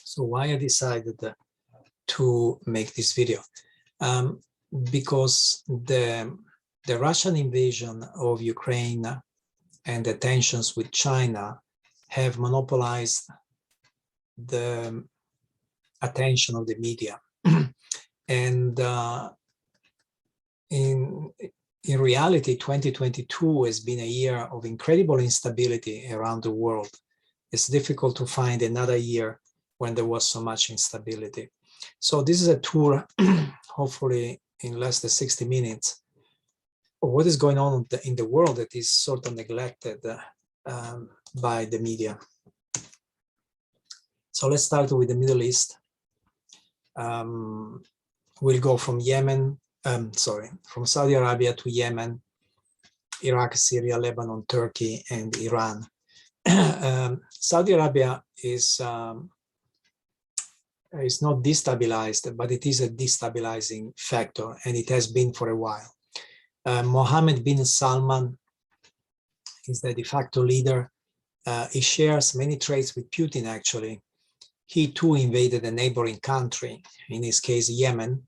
So why I decided to make this video? Because the Russian invasion of Ukraine and the tensions with China have monopolized the attention of the media. And in reality, 2022 has been a year of incredible instability around the world. It's difficult to find another year when there was so much instability. So this is a tour, hopefully in less than 60 minutes, of what is going on in the world that is sort of neglected by the media. So let's start with the Middle East. We'll go from from Saudi Arabia to Yemen, Iraq, Syria, Lebanon, Turkey, and Iran. Saudi Arabia is not destabilized, but it is a destabilizing factor, and it has been for a while. Mohammed bin Salman is the de facto leader. He shares many traits with Putin, actually. He too invaded a neighboring country, in this case, Yemen.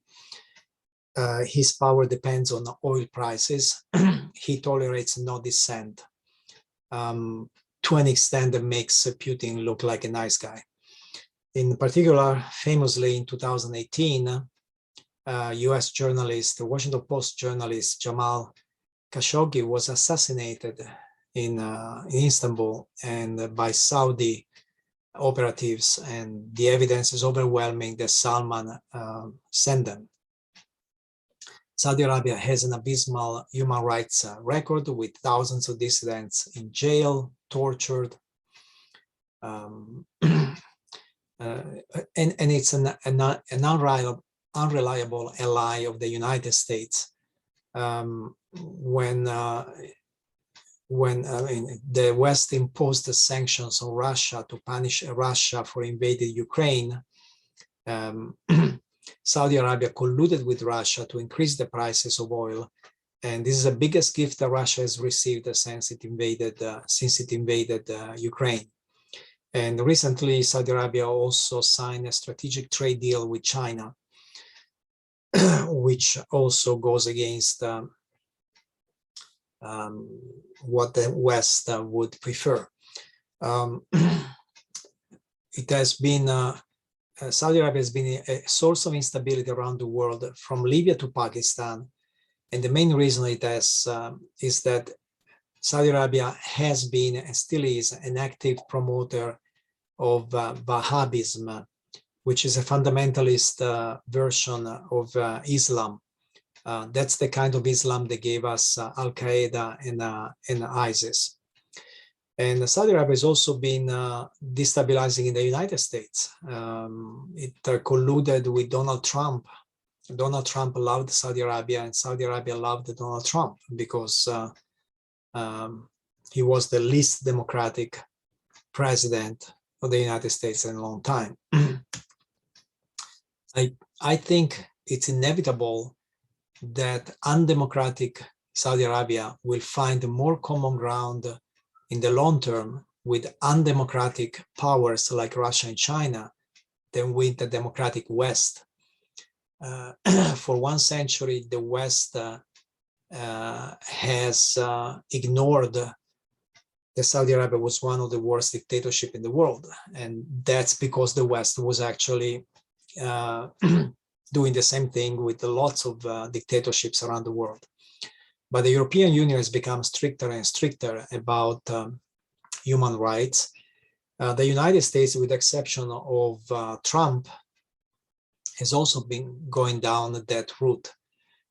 His power depends on oil prices. He tolerates no dissent, to an extent that makes Putin look like a nice guy. In particular, famously in 2018, US journalist, the Washington Post journalist Jamal Khashoggi was assassinated in Istanbul and by Saudi operatives, and the evidence is overwhelming that Salman sent them. Saudi Arabia has an abysmal human rights record with thousands of dissidents in jail, tortured, and it's an unreliable ally of the United States. When the West imposed the sanctions on Russia to punish Russia for invading Ukraine, Saudi Arabia colluded with Russia to increase the prices of oil, and this is the biggest gift that Russia has received since it invaded Ukraine. And recently, Saudi Arabia also signed a strategic trade deal with China, which also goes against what the West would prefer. It has been Saudi Arabia has been a source of instability around the world, from Libya to Pakistan, and the main reason it has is that Saudi Arabia has been and still is an active promoter of Wahhabism, which is a fundamentalist version of Islam. That's the kind of Islam that gave us Al-Qaeda and ISIS. And Saudi Arabia has also been destabilizing in the United States. It colluded with Donald Trump. Donald Trump loved Saudi Arabia, and Saudi Arabia loved Donald Trump because he was the least democratic president of the United States in a long time. I think it's inevitable that undemocratic Saudi Arabia will find more common ground in the long term with undemocratic powers like Russia and China than with the democratic West. For 1 century, the West has ignored that Saudi Arabia was one of the worst dictatorships in the world. And that's because the West was actually doing the same thing with lots of dictatorships around the world. But the European Union has become stricter and stricter about human rights. The United States, with the exception of Trump, has also been going down that route.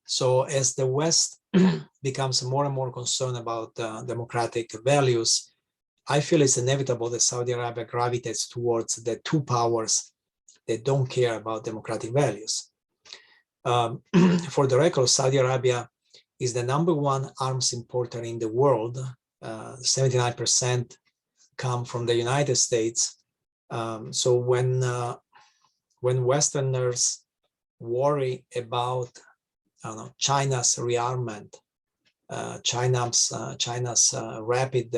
So as the West becomes more and more concerned about democratic values, I feel it's inevitable that Saudi Arabia gravitates towards the two powers that don't care about democratic values. For the record, Saudi Arabia is the #1 arms importer in the world. 79% come from the United States. So when Westerners worry about China's rearmament, China's rapid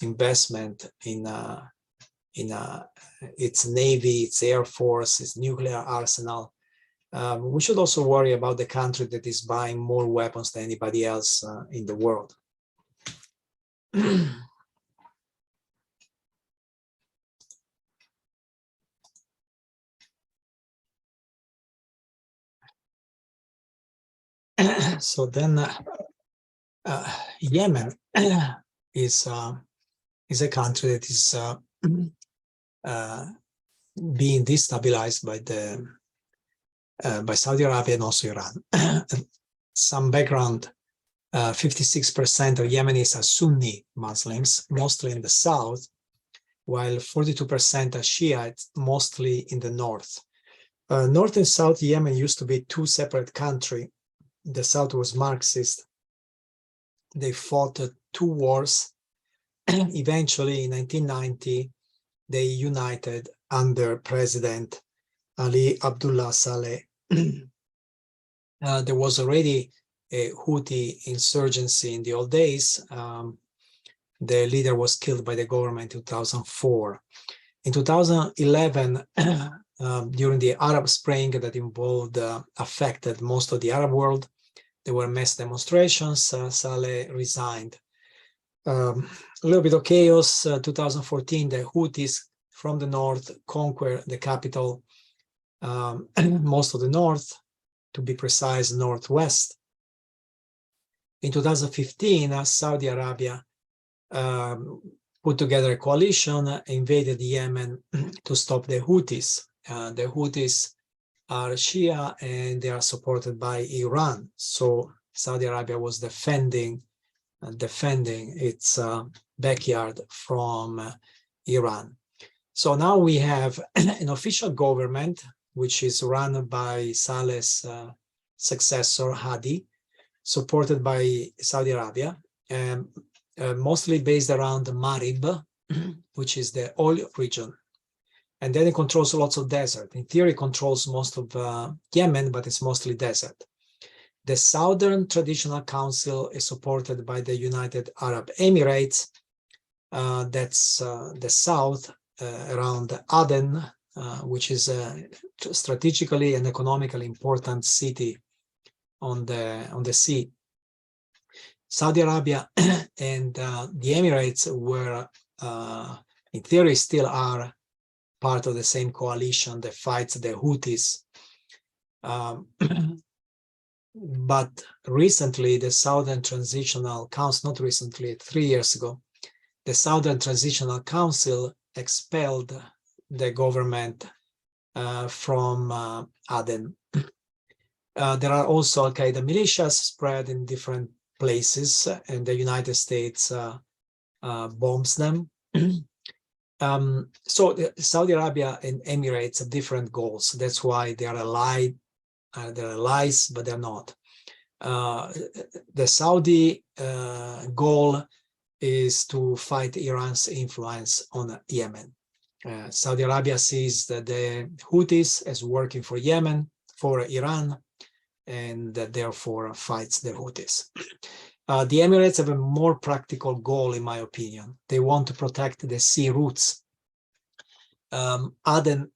investment in its navy, its air force, its nuclear arsenal. We should also worry about the country that is buying more weapons than anybody else in the world. So then Yemen is a country that is being destabilized by Saudi Arabia and also Iran. Some background, 56% of Yemenis are Sunni Muslims, mostly in the south, while 42% are Shiites, mostly in the north. North and South Yemen used to be two separate countries. The south was Marxist. They fought 2 wars. Eventually, in 1990, they united under President Ali Abdullah Saleh. There was already a Houthi insurgency in the old days. The leader was killed by the government in 2004. In 2011, during the Arab Spring that affected most of the Arab world, there were mass demonstrations. Saleh resigned. A little bit of chaos. 2014, the Houthis from the north conquered the capital, most of the north, to be precise, northwest. In 2015, Saudi Arabia put together a coalition, invaded Yemen to stop the Houthis. The Houthis are Shia and they are supported by Iran. So Saudi Arabia was defending its backyard from Iran. So now we have an official government, which is run by Saleh's successor, Hadi, supported by Saudi Arabia, mostly based around the Marib, which is the oil region. And then it controls lots of desert. In theory, it controls most of Yemen, but it's mostly desert. The Southern Traditional Council is supported by the United Arab Emirates. That's the south around Aden, which is a strategically and economically important city on the sea. Saudi Arabia and the Emirates were, in theory, still are part of the same coalition that fights the Houthis. But recently, the Southern Transitional Council, not recently, 3 years ago, the Southern Transitional Council expelled the government from Aden. There are also Al-Qaeda militias spread in different places, and the United States bombs them. So Saudi Arabia and Emirates have different goals. That's why they are allied. They're allies, but they're not. The Saudi goal is to fight Iran's influence on Yemen. Saudi Arabia sees that the Houthis as working for Yemen, for Iran, and therefore fights the Houthis. The Emirates have a more practical goal, in my opinion. They want to protect the sea routes. Aden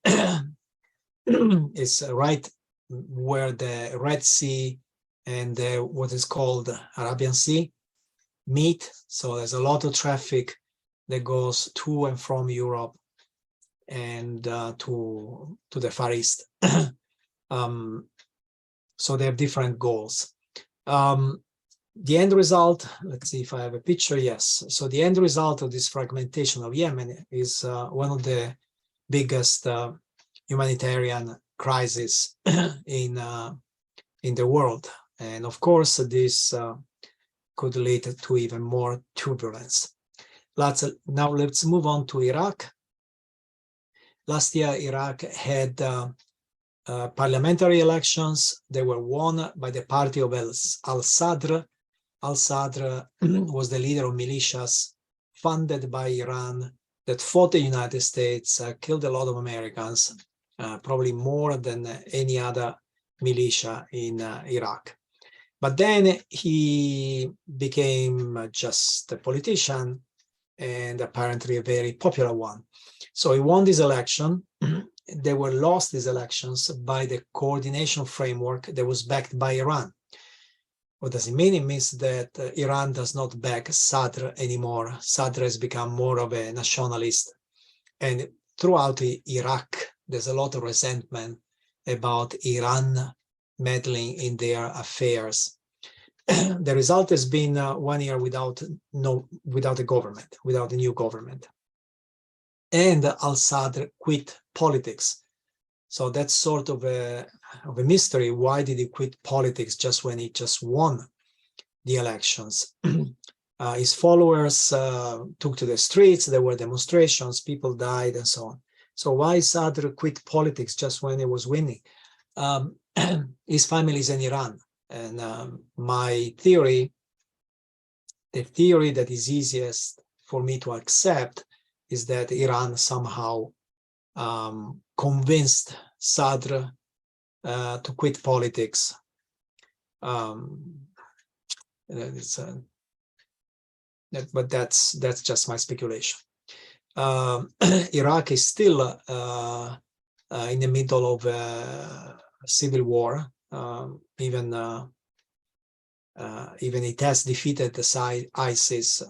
is right where the Red Sea and what is called Arabian Sea meet. So there's a lot of traffic that goes to and from Europe and to the Far East. So they have different goals. The end result, let's see if I have a picture. Yes. So the end result of this fragmentation of Yemen is one of the biggest humanitarian crises in the world. And of course, this could lead to even more turbulence. Now let's move on to Iraq. Last year, Iraq had parliamentary elections. They were won by the party of al-Sadr. Al-Sadr was the leader of militias funded by Iran that fought the United States, killed a lot of Americans, probably more than any other militia in Iraq. But then he became just a politician and apparently a very popular one. So he won this election. They were lost these elections by the coordination framework that was backed by Iran. What does it mean? It means that Iran does not back Sadr anymore. Sadr has become more of a nationalist. And throughout Iraq, there's a lot of resentment about Iran meddling in their affairs. The result has been 1 year without a government, without a new government. And al-Sadr quit politics. So that's sort of a mystery. Why did he quit politics just when he just won the elections? His followers took to the streets, there were demonstrations, people died and so on. So why Sadr quit politics just when he was winning? His family is in Iran. And my theory, the theory that is easiest for me to accept is that Iran somehow convinced Sadr to quit politics. But that's just my speculation. Iraq is still in the middle of a civil war. Even it has defeated the ISIS,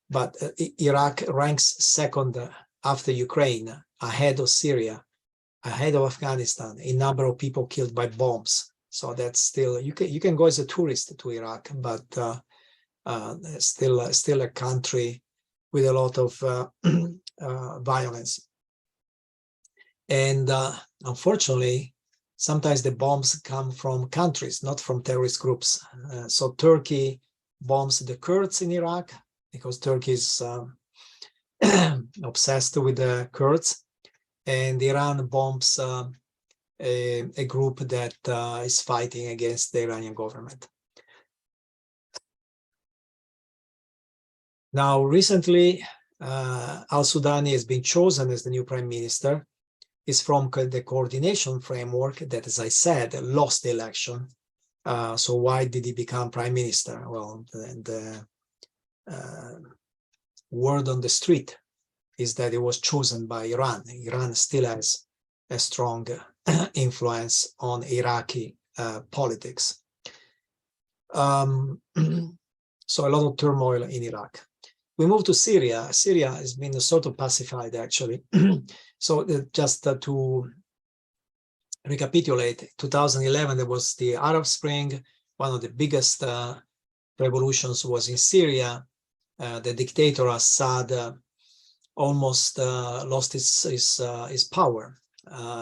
but Iraq ranks second after Ukraine, ahead of Syria, ahead of Afghanistan in number of people killed by bombs. So that's still, you can go as a tourist to Iraq, but still a country with a lot of violence. And unfortunately, sometimes the bombs come from countries, not from terrorist groups. So Turkey bombs the Kurds in Iraq because Turkey is obsessed with the Kurds, and Iran bombs a group that is fighting against the Iranian government. Now, recently, al-Sudani has been chosen as the new prime minister. Is from the coordination framework that, as I said, lost the election. So why did he become prime minister? Well, the word on the street is that it was chosen by Iran. Iran still has a strong influence on Iraqi politics. So a lot of turmoil in Iraq. We move to Syria. Syria has been sort of pacified, actually. So just to recapitulate, 2011, there was the Arab Spring. One of the biggest revolutions was in Syria. The dictator Assad almost lost his power.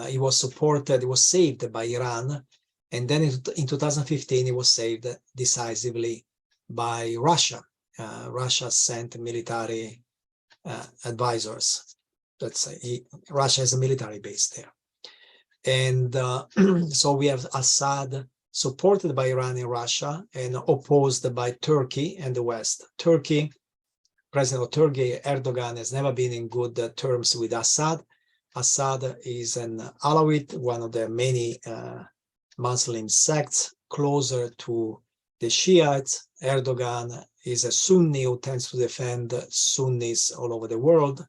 He was supported, he was saved by Iran. And then in 2015, he was saved decisively by Russia. Russia sent military advisors. Let's say Russia has a military base there. And so we have Assad supported by Iran and Russia and opposed by Turkey and the West. President of Turkey, Erdogan, has never been in good terms with Assad. Assad is an Alawite, one of the many Muslim sects closer to the Shiites. Erdogan is a Sunni who tends to defend Sunnis all over the world.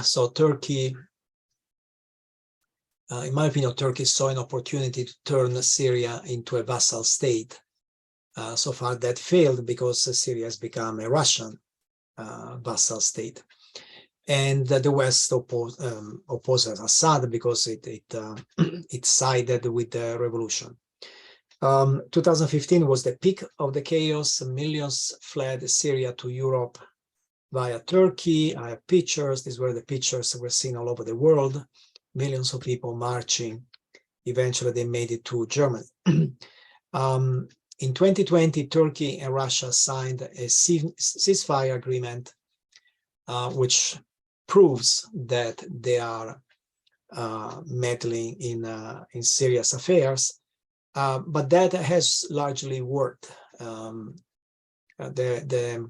So Turkey, in my opinion, Turkey saw an opportunity to turn Syria into a vassal state. So far that failed because Syria has become a Russian vassal state. And the West opposes Assad because it sided with the revolution. 2015 was the peak of the chaos. Millions fled Syria to Europe via Turkey. I have pictures. These were the pictures that were seen all over the world. Millions of people marching. Eventually, they made it to Germany. In 2020, Turkey and Russia signed a ceasefire agreement, which proves that they are meddling in Syria's affairs. But that has largely worked. The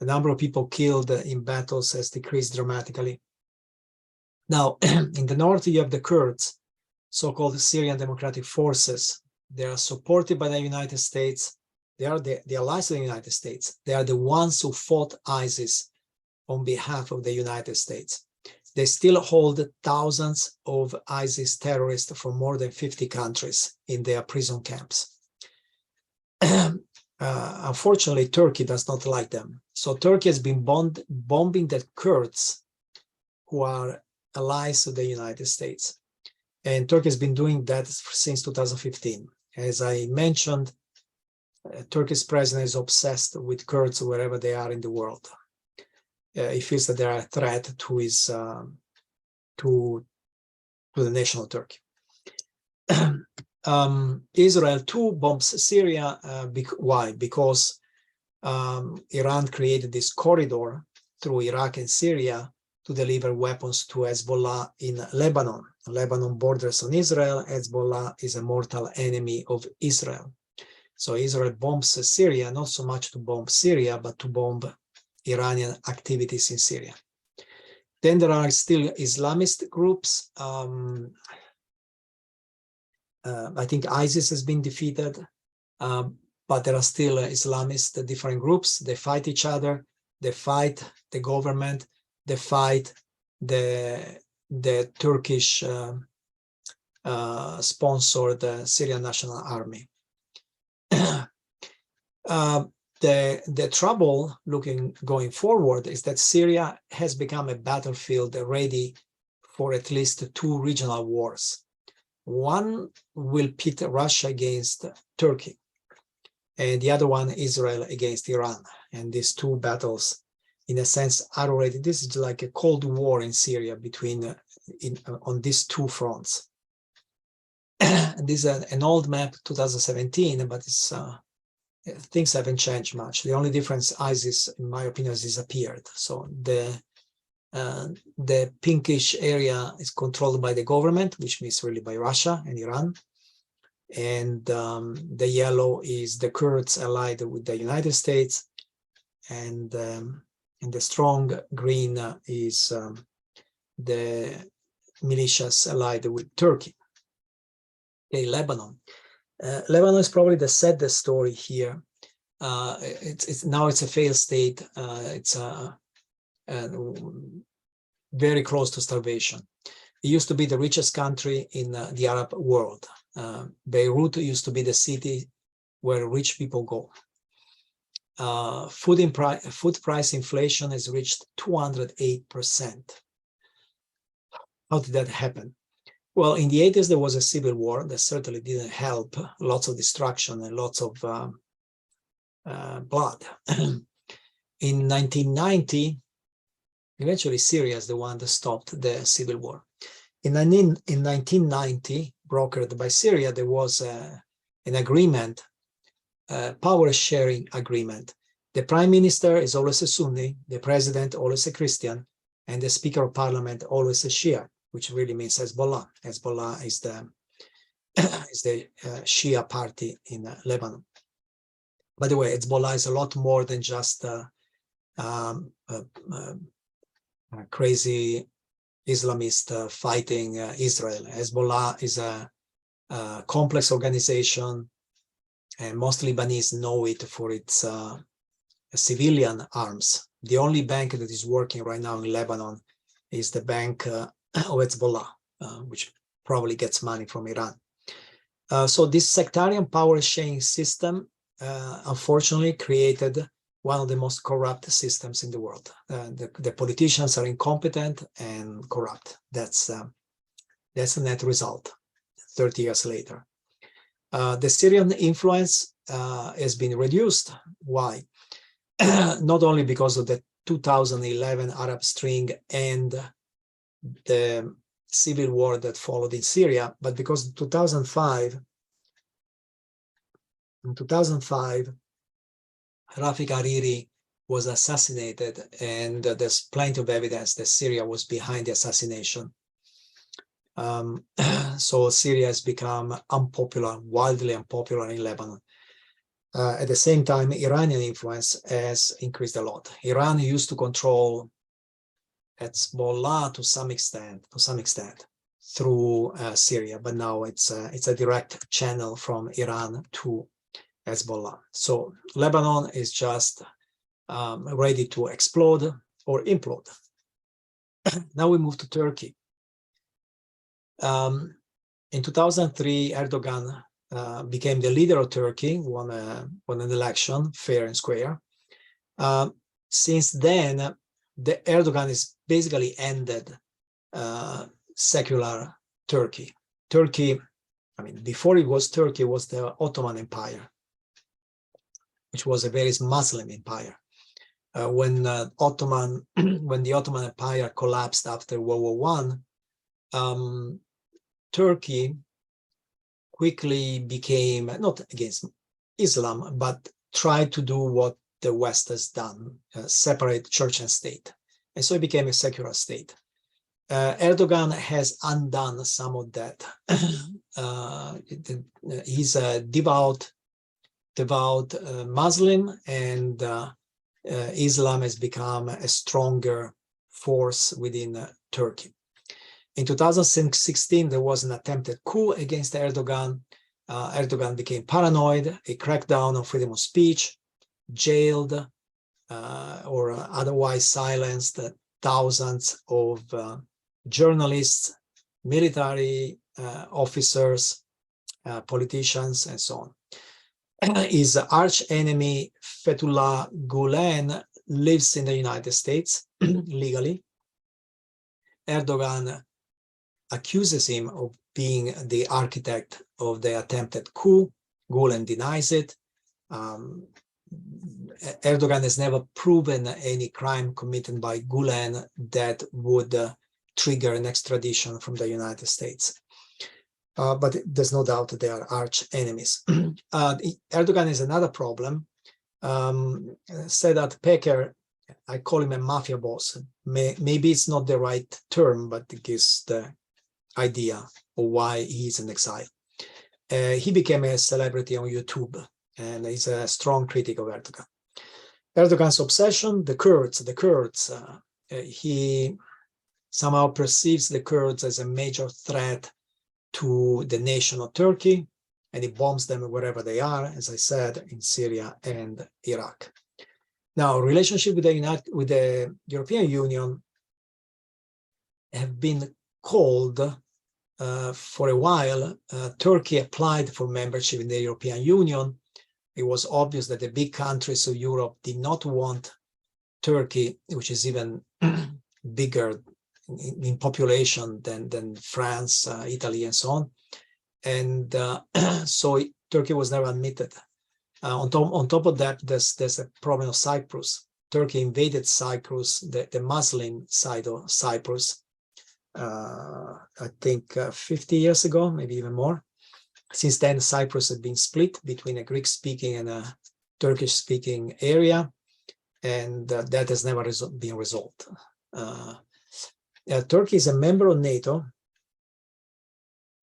number of people killed in battles has decreased dramatically. Now, in the north, you have the Kurds, so-called Syrian Democratic Forces. They are supported by the United States They are the allies of the United States. They are the ones who fought ISIS on behalf of the United States. They still hold thousands of ISIS terrorists from more than 50 countries in their prison camps. Unfortunately, Turkey does not like them. So Turkey has been bombing the Kurds who are allies of the United States. And Turkey has been doing that since 2015. As I mentioned, Turkey's president is obsessed with Kurds wherever they are in the world. He feels that they are a threat to his to the nation of Turkey. Israel too bombs Syria. Why? Because Iran created this corridor through Iraq and Syria to deliver weapons to Hezbollah in Lebanon. Lebanon borders on Israel. Hezbollah is a mortal enemy of Israel. So Israel bombs Syria, not so much to bomb Syria, but to bomb Iranian activities in Syria. Then there are still Islamist groups. I think ISIS has been defeated, but there are still Islamist different groups. They fight each other. They fight the government. They fight the Turkish sponsored Syrian National Army. The trouble going forward is that Syria has become a battlefield ready for at least 2 regional wars. One will pit Russia against Turkey, and the other one Israel against Iran. And these 2 battles, in a sense, are already, this is like a Cold War in Syria between on these 2 fronts. This is an old map, 2017, but it's things haven't changed much. The only difference, ISIS, in my opinion, has disappeared. So the pinkish area is controlled by the government, which means really by Russia and Iran. And the yellow is the Kurds allied with the United States. And the strong green is the militias allied with Turkey. Okay, Lebanon. Lebanon is probably the saddest story here. Now it's a failed state. It's very close to starvation. It used to be the richest country in the Arab world. Beirut used to be the city where rich people go. Food price inflation has reached 208%. How did that happen? Well, in the 80s, there was a civil war that certainly didn't help. Lots of destruction and lots of blood. In 1990, eventually Syria is the one that stopped the civil war. In 1990, brokered by Syria, there was an agreement, a power-sharing agreement. The prime minister is always a Sunni, the president always a Christian, and the speaker of parliament always a Shia, which really means Hezbollah. Hezbollah is the Shia party in Lebanon. By the way, Hezbollah is a lot more than just crazy Islamist fighting Israel. Hezbollah is a complex organization, and most Lebanese know it for its civilian arms. The only bank that is working right now in Lebanon is the bank of Hezbollah, which probably gets money from Iran. So this sectarian power sharing system, unfortunately, created one of the most corrupt systems in the world. The politicians are incompetent and corrupt. That's the net result 30 years later. The Syrian influence has been reduced. Why? Not only because of the 2011 Arab Spring and the civil war that followed in Syria, but because in 2005, Rafik Hariri was assassinated, and there's plenty of evidence that Syria was behind the assassination. So Syria has become unpopular, wildly unpopular in Lebanon. At the same time, Iranian influence has increased a lot. Iran used to control Hezbollah to some extent through Syria, but now it's a direct channel from Iran to Hezbollah. So Lebanon is just ready to explode or implode. Now we move to Turkey. In 2003, Erdogan became the leader of Turkey, won an election, fair and square. Since then, Erdogan has basically ended secular Turkey. Turkey, I mean, before it was Turkey, it was the Ottoman Empire, which was a very Muslim empire. When the Ottoman Empire collapsed after World War I, Turkey quickly became, not against Islam, but tried to do what the West has done, separate church and state. And so it became a secular state. Erdogan has undone some of that. He's a devout Muslim, and Islam has become a stronger force within Turkey. In 2016, there was an attempted coup against Erdogan. Erdogan became paranoid. He cracked down on freedom of speech, jailed or otherwise silenced thousands of journalists, military officers, politicians, and so on. His arch enemy, Fethullah Gulen, lives in the United States legally. Erdogan accuses him of being the architect of the attempted coup. Gulen denies it. Erdogan has never proven any crime committed by Gulen that would trigger an extradition from the United States. But there's no doubt that they are arch enemies. Erdogan has another problem. Sedat Peker, I call him a mafia boss. Maybe it's not the right term, but it gives the idea of why he's in exile. He became a celebrity on YouTube, and he's a strong critic of Erdogan. Erdogan's obsession, the Kurds. He somehow perceives the Kurds as a major threat to the nation of Turkey, and he bombs them wherever they are, as I said, in Syria and Iraq. Now, relationship with the European Union have been called for a while. Turkey applied for membership in the European Union. It was obvious that the big countries of Europe did not want Turkey, which is even bigger in population than France, Italy, and so on. And so Turkey was never admitted. On top of that, there's a problem of Cyprus. Turkey invaded Cyprus, the Muslim side of Cyprus, I think 50 years ago, maybe even more. Since then, Cyprus has been split between a Greek-speaking and a Turkish-speaking area, and that has never been resolved. Turkey is a member of NATO,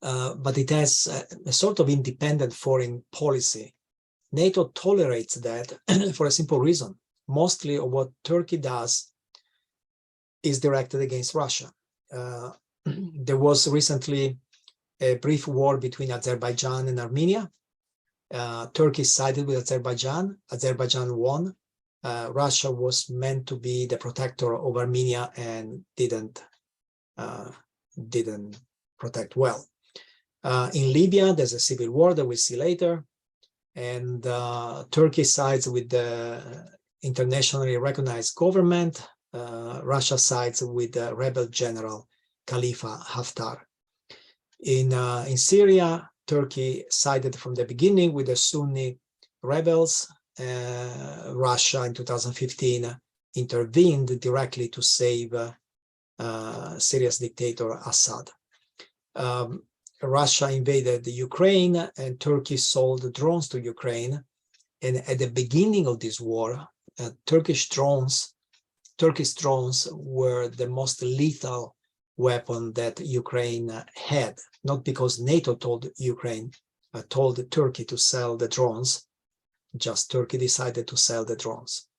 but it has a sort of independent foreign policy. NATO tolerates that for a simple reason. Mostly of what Turkey does is directed against Russia. There was recently a brief war between Azerbaijan and Armenia. Turkey sided with Azerbaijan. Azerbaijan won. Russia was meant to be the protector of Armenia and didn't protect well. In Libya, there's a civil war that we'll see later, and Turkey sides with the internationally recognized government. Russia sides with the rebel general Khalifa Haftar. In Syria, Turkey sided from the beginning with the Sunni rebels. Russia in 2015 intervened directly to save Syria's dictator Assad. Russia invaded Ukraine, and Turkey sold drones to Ukraine. And at the beginning of this war, Turkish drones were the most lethal weapon that Ukraine had, not because NATO told Turkey to sell the drones, just Turkey decided to sell the drones.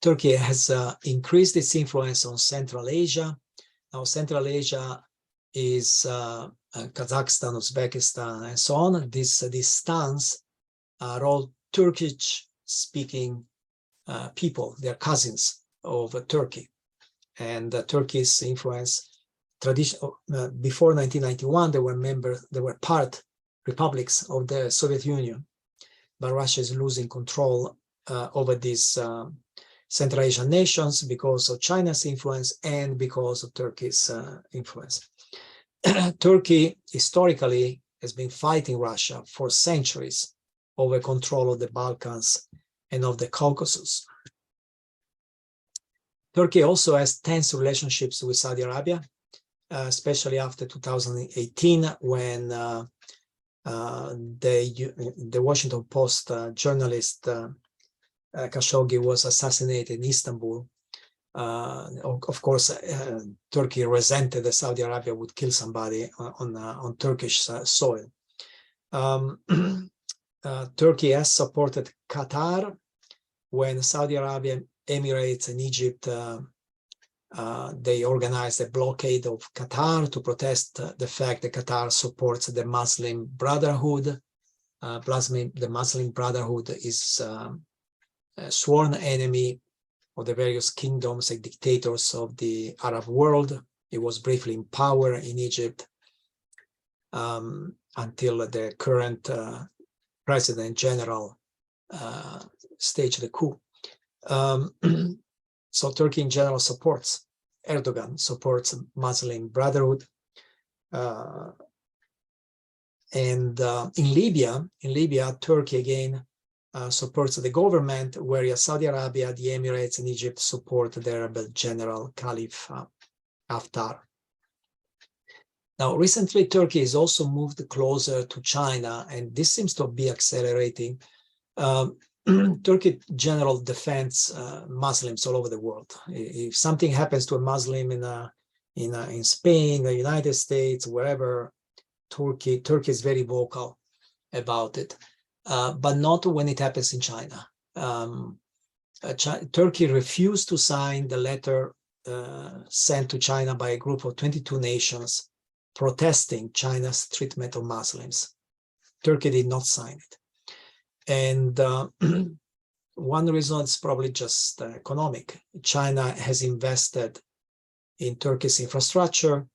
Turkey has increased its influence on Central Asia. Now, Central Asia is Kazakhstan, Uzbekistan, and so on. This stance are all Turkish-speaking people. They are cousins of Turkey. And Turkey's influence, before 1991, they were part republics of the Soviet Union. But Russia is losing control over these Central Asian nations because of China's influence and because of Turkey's influence. Turkey historically has been fighting Russia for centuries over control of the Balkans and of the Caucasus. Turkey also has tense relationships with Saudi Arabia, especially after 2018, when the Washington Post journalist Khashoggi was assassinated in Istanbul. Of course, Turkey resented that Saudi Arabia would kill somebody on Turkish soil. Turkey has supported Qatar when Saudi Arabia, Emirates, and Egypt they organized a blockade of Qatar to protest the fact that Qatar supports the Muslim Brotherhood. The Muslim Brotherhood is a sworn enemy of the various kingdoms and dictators of the Arab world. It was briefly in power in Egypt until the current President General staged the coup. So Turkey in general supports, Erdogan supports Muslim Brotherhood. And in Libya, Turkey again supports the government, whereas Saudi Arabia, the Emirates, and Egypt support the rebel general Caliph Haftar. Now, recently, Turkey has also moved closer to China, and this seems to be accelerating. Turkey general defends Muslims all over the world. If something happens to a Muslim in Spain, the United States, wherever, Turkey is very vocal about it, but not when it happens in China. Turkey refused to sign the letter sent to China by a group of 22 nations protesting China's treatment of Muslims. Turkey did not sign it. And one reason is probably just economic. China has invested in Turkey's infrastructure.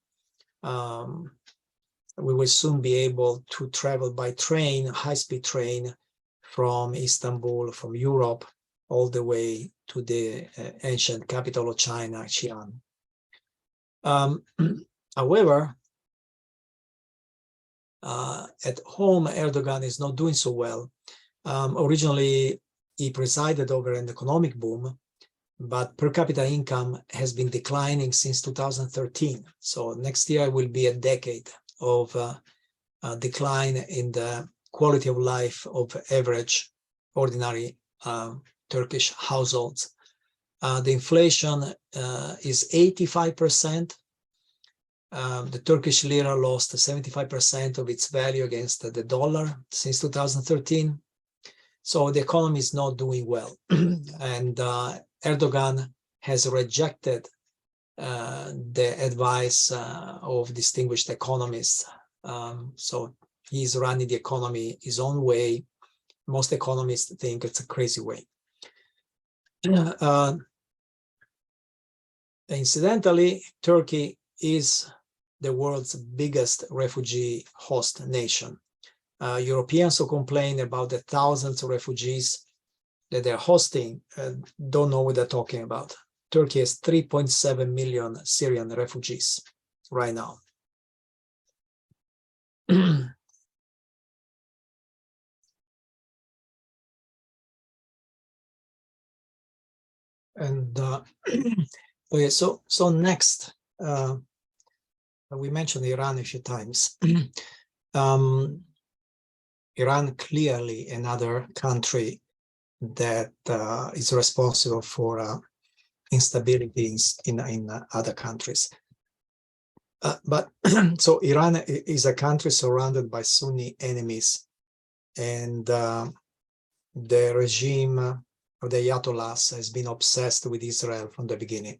We will soon be able to travel by train, high-speed train, from Istanbul, from Europe, all the way to the ancient capital of China, Xi'an. However, at home, Erdogan is not doing so well. Originally, he presided over an economic boom, but per capita income has been declining since 2013. So next year will be a decade of decline in the quality of life of average, ordinary Turkish households. The inflation is 85%. The Turkish lira lost 75% of its value against the dollar since 2013. So the economy is not doing well. And Erdogan has rejected the advice of distinguished economists. So he's running the economy his own way. Most economists think it's a crazy way. Incidentally, Turkey is the world's biggest refugee host nation. Europeans who complain about the thousands of refugees that they're hosting don't know what they're talking about. Turkey has 3.7 million Syrian refugees right now. And okay, so next, we mentioned Iran a few times. Iran clearly another country that is responsible for instability in other countries. But so Iran is a country surrounded by Sunni enemies, and the regime of the Ayatollahs has been obsessed with Israel from the beginning.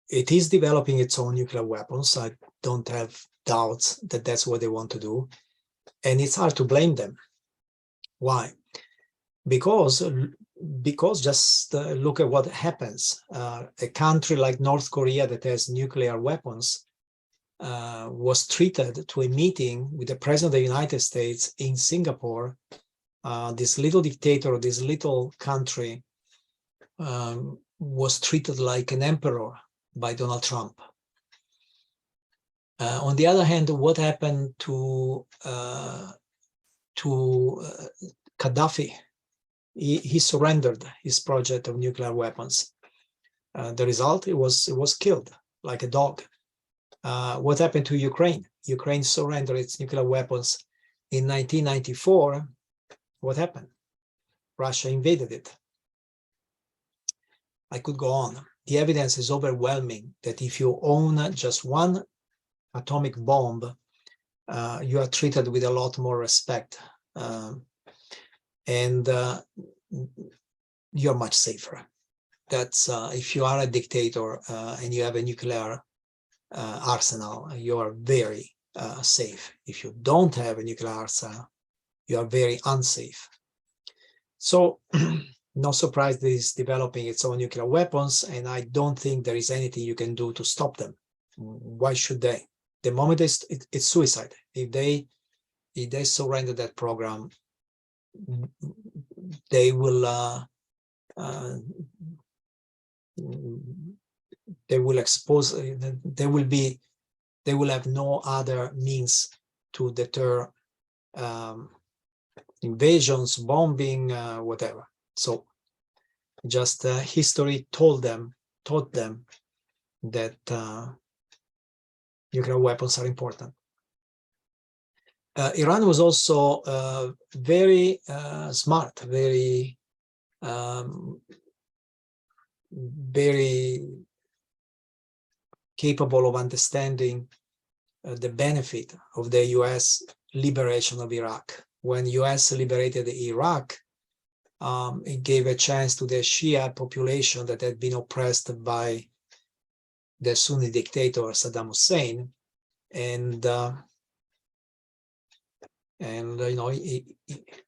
It is developing its own nuclear weapons. I don't have doubts that that's what they want to do. And it's hard to blame them. Why? Because just look at what happens. A country like North Korea that has nuclear weapons was treated to a meeting with the President of the United States in Singapore. This little dictator, this little country was treated like an emperor by Donald Trump. On the other hand, what happened to Gaddafi? He surrendered his project of nuclear weapons. The result, it was killed like a dog. What happened to Ukraine? Ukraine surrendered its nuclear weapons in 1994. What happened? Russia invaded it. I could go on. The evidence is overwhelming that if you own just one atomic bomb, you are treated with a lot more respect. And you're much safer. That's if you are a dictator and you have a nuclear arsenal, you are very safe. If you don't have a nuclear arsenal, you are very unsafe. So no surprise this is developing its own nuclear weapons, and I don't think there is anything you can do to stop them. Why should they? The moment it's suicide. If they surrender that program, they will expose. They will have no other means to deter invasions, bombing, whatever. So just history taught them that nuclear weapons are important. Iran was also very smart, very capable of understanding the benefit of the US liberation of Iraq. When US liberated Iraq, it gave a chance to the Shia population that had been oppressed by the Sunni dictator Saddam Hussein, and you know,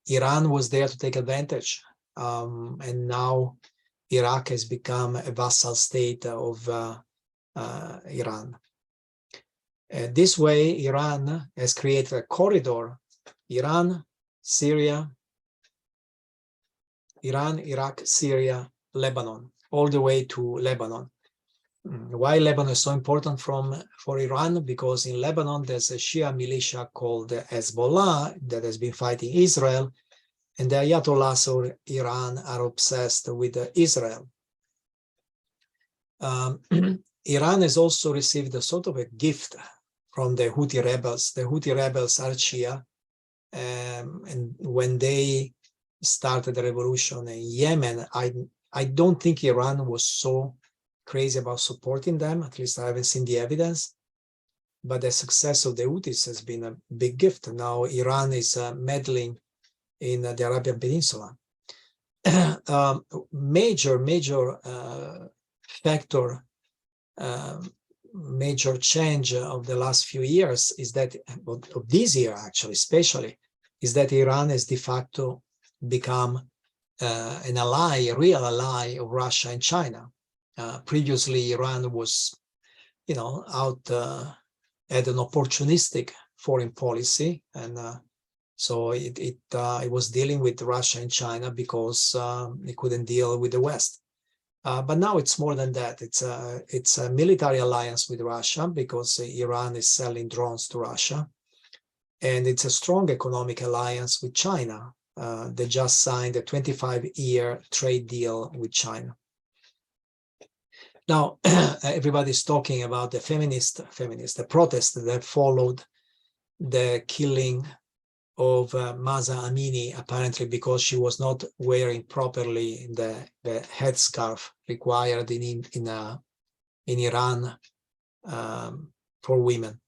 Iran was there to take advantage, and now Iraq has become a vassal state of Iran. This way, Iran has created a corridor: Iran, Iraq, Syria, Lebanon, all the way to Lebanon. Why Lebanon is so important for Iran? Because in Lebanon, there's a Shia militia called Hezbollah that has been fighting Israel, and the Ayatollahs of Iran are obsessed with Israel. Iran has also received a sort of a gift from the Houthi rebels. The Houthi rebels are Shia, and when they started the revolution in Yemen, I don't think Iran was so crazy about supporting them. At least I haven't seen the evidence. But the success of the Houthis has been a big gift. Now Iran is meddling in the Arabian Peninsula. Major factor, major change of the last few years is that, of this year actually, especially, is that Iran has de facto become an ally, a real ally of Russia and China. Previously, Iran was, you know, had an opportunistic foreign policy, and so it was dealing with Russia and China because it couldn't deal with the West. But now it's more than that. It's a military alliance with Russia because Iran is selling drones to Russia, and it's a strong economic alliance with China. They just signed a 25-year trade deal with China. Now, everybody's talking about the the protest that followed the killing of Mahsa Amini, apparently because she was not wearing properly the headscarf required in Iran for women.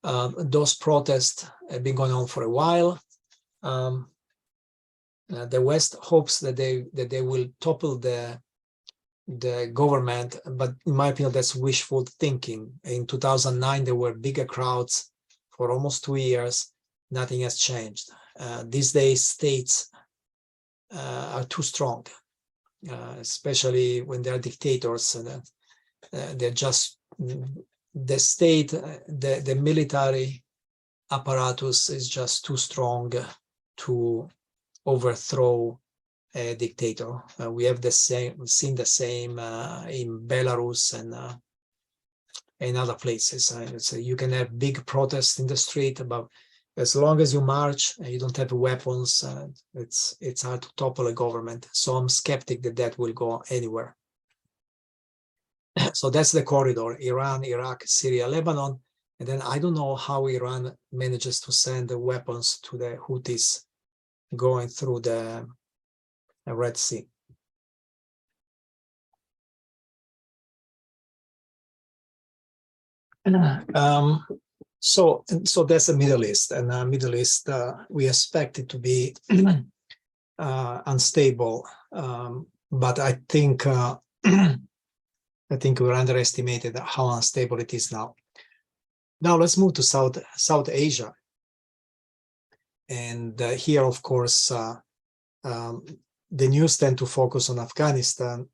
Those protests have been going on for a while. The West hopes that they will topple the government, but in my opinion, that's wishful thinking. In 2009, there were bigger crowds for almost 2 years. nothing has changed. These days, states are too strong, especially when they are dictators. They're just the state, the military apparatus is just too strong to overthrow a dictator. We have seen the same in Belarus and in other places. So you can have big protests in the street, but as long as you march and you don't have weapons, it's hard to topple a government. So I'm skeptic that that will go anywhere. So that's the corridor: Iran, Iraq, Syria, Lebanon. And then I don't know how Iran manages to send the weapons to the Houthis going through the Red Sea. So that's the Middle East, and Middle East we expect it to be unstable, but I think we're underestimated how unstable it is now. Now let's move to South Asia, and here, of course, the news tend to focus on Afghanistan,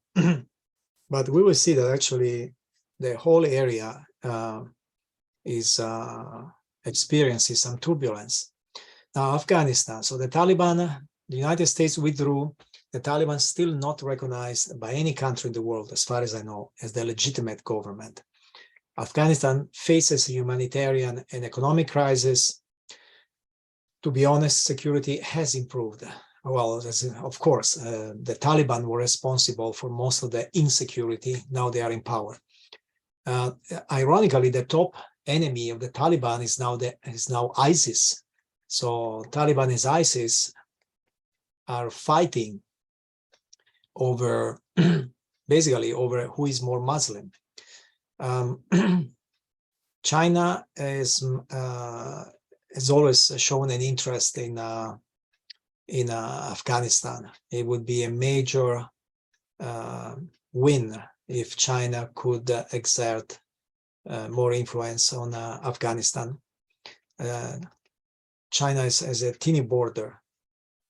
but we will see that actually the whole area is experiencing some turbulence. Now, Afghanistan. So the Taliban, the United States withdrew. The Taliban still not recognized by any country in the world, as far as I know, as the legitimate government. Afghanistan faces a humanitarian and economic crisis. To be honest, security has improved. Well, of course, the Taliban were responsible for most of the insecurity. Now they are in power. Ironically, the top enemy of the Taliban is now ISIS. So Taliban and ISIS are fighting over basically over who is more Muslim. China has always shown an interest in Afghanistan. It would be a major win if China could exert more influence on Afghanistan. China has a teeny border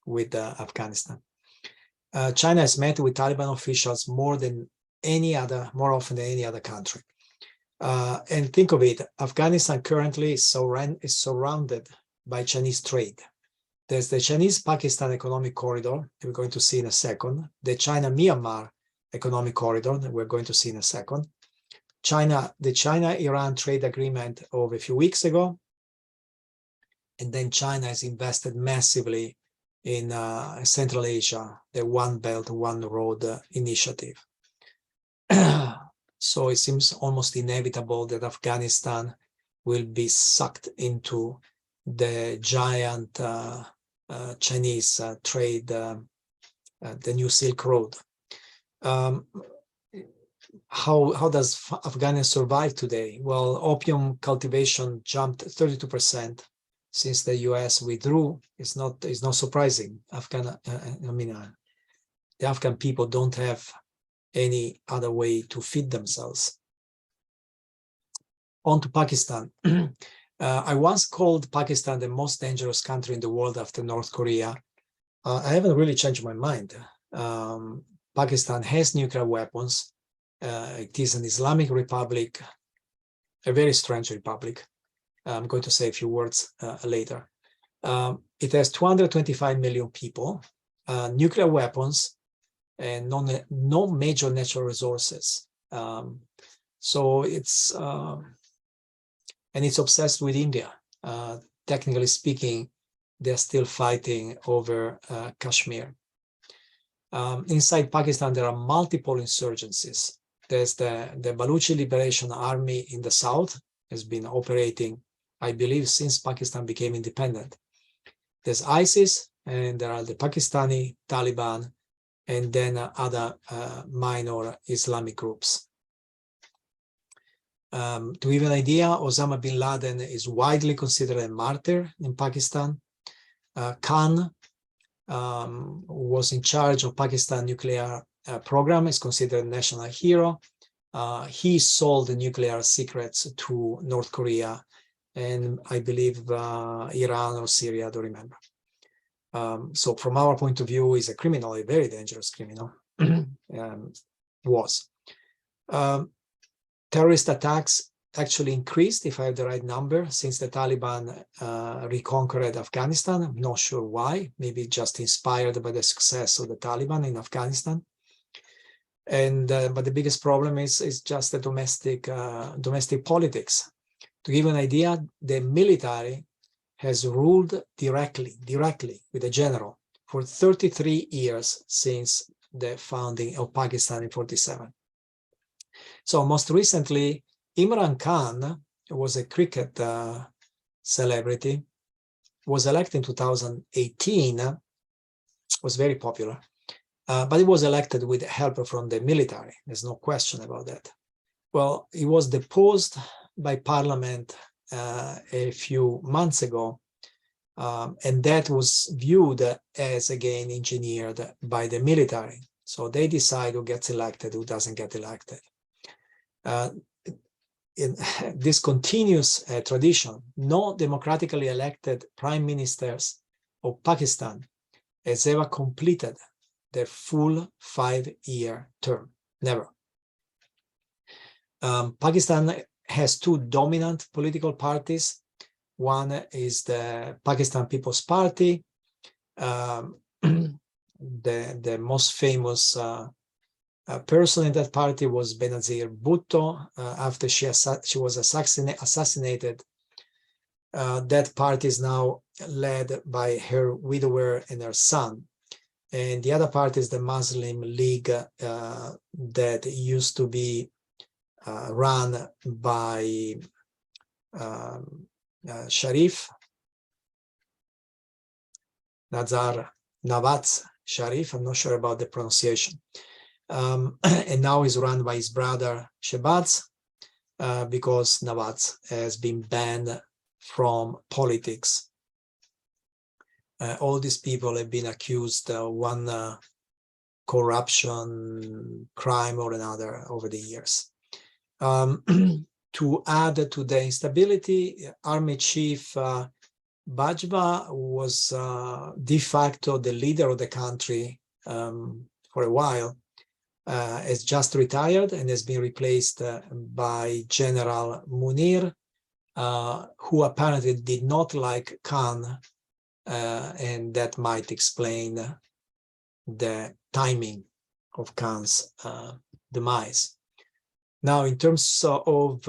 with Afghanistan. China has met with Taliban officials more often than any other country. And think of it, Afghanistan currently is surrounded by Chinese trade. There's the Chinese-Pakistan economic corridor, that we're going to see in a second, the China-Myanmar economic corridor, that we're going to see in a second, the China-Iran trade agreement of a few weeks ago, and then China has invested massively in Central Asia, the One Belt, One Road initiative. So it seems almost inevitable that Afghanistan will be sucked into the giant Chinese trade, the new Silk Road. How does Afghanistan survive today? Well, opium cultivation jumped 32% since the US withdrew. It's not surprising. The Afghan people don't have any other way to feed themselves. On to Pakistan. I once called Pakistan the most dangerous country in the world after North Korea. I haven't really changed my mind. Pakistan has nuclear weapons. It is an Islamic republic, a very strange republic. I'm going to say a few words later. It has 225 million people, nuclear weapons, and no major natural resources. So it's obsessed with India. Technically speaking, they're still fighting over Kashmir. Inside Pakistan, there are multiple insurgencies. There's the Baluchi Liberation Army in the south, has been operating, I believe, since Pakistan became independent. There's ISIS, and there are the Pakistani Taliban, and then other minor Islamic groups. To give an idea, Osama bin Laden is widely considered a martyr in Pakistan. Khan, who was in charge of Pakistan nuclear program, is considered a national hero. He sold the nuclear secrets to North Korea and I believe Iran or Syria, I don't remember. So from our point of view, he's a criminal, a very dangerous criminal, was. Terrorist attacks actually increased, if I have the right number, since the Taliban reconquered Afghanistan. I'm not sure why, maybe just inspired by the success of the Taliban in Afghanistan. And but the biggest problem is just the domestic politics. To give you an idea, the military has ruled directly with the general for 33 years since the founding of Pakistan in 47. So most recently, Imran Khan, who was a cricket celebrity, was elected in 2018, was very popular, but he was elected with help from the military. There's no question about that. Well, he was deposed by parliament a few months ago, and that was viewed as, again, engineered by the military. So they decide who gets elected, who doesn't get elected. In this continuous tradition, no democratically elected prime ministers of Pakistan has ever completed their full 5-year term, never. Pakistan has two dominant political parties. One is the Pakistan People's Party. The most famous person in that party was Benazir Bhutto. After she was assassinated, that party is now led by her widower and her son. And the other party is the Muslim League that used to be run by Sharif, Nawaz Sharif, I'm not sure about the pronunciation. And now is run by his brother Shehbaz, because Nawaz has been banned from politics. All these people have been accused of one corruption crime or another over the years. To add to the instability, Army Chief Bajwa was de facto the leader of the country for a while, has just retired and has been replaced by General Munir, who apparently did not like Khan, and that might explain the timing of Khan's demise. Now, in terms of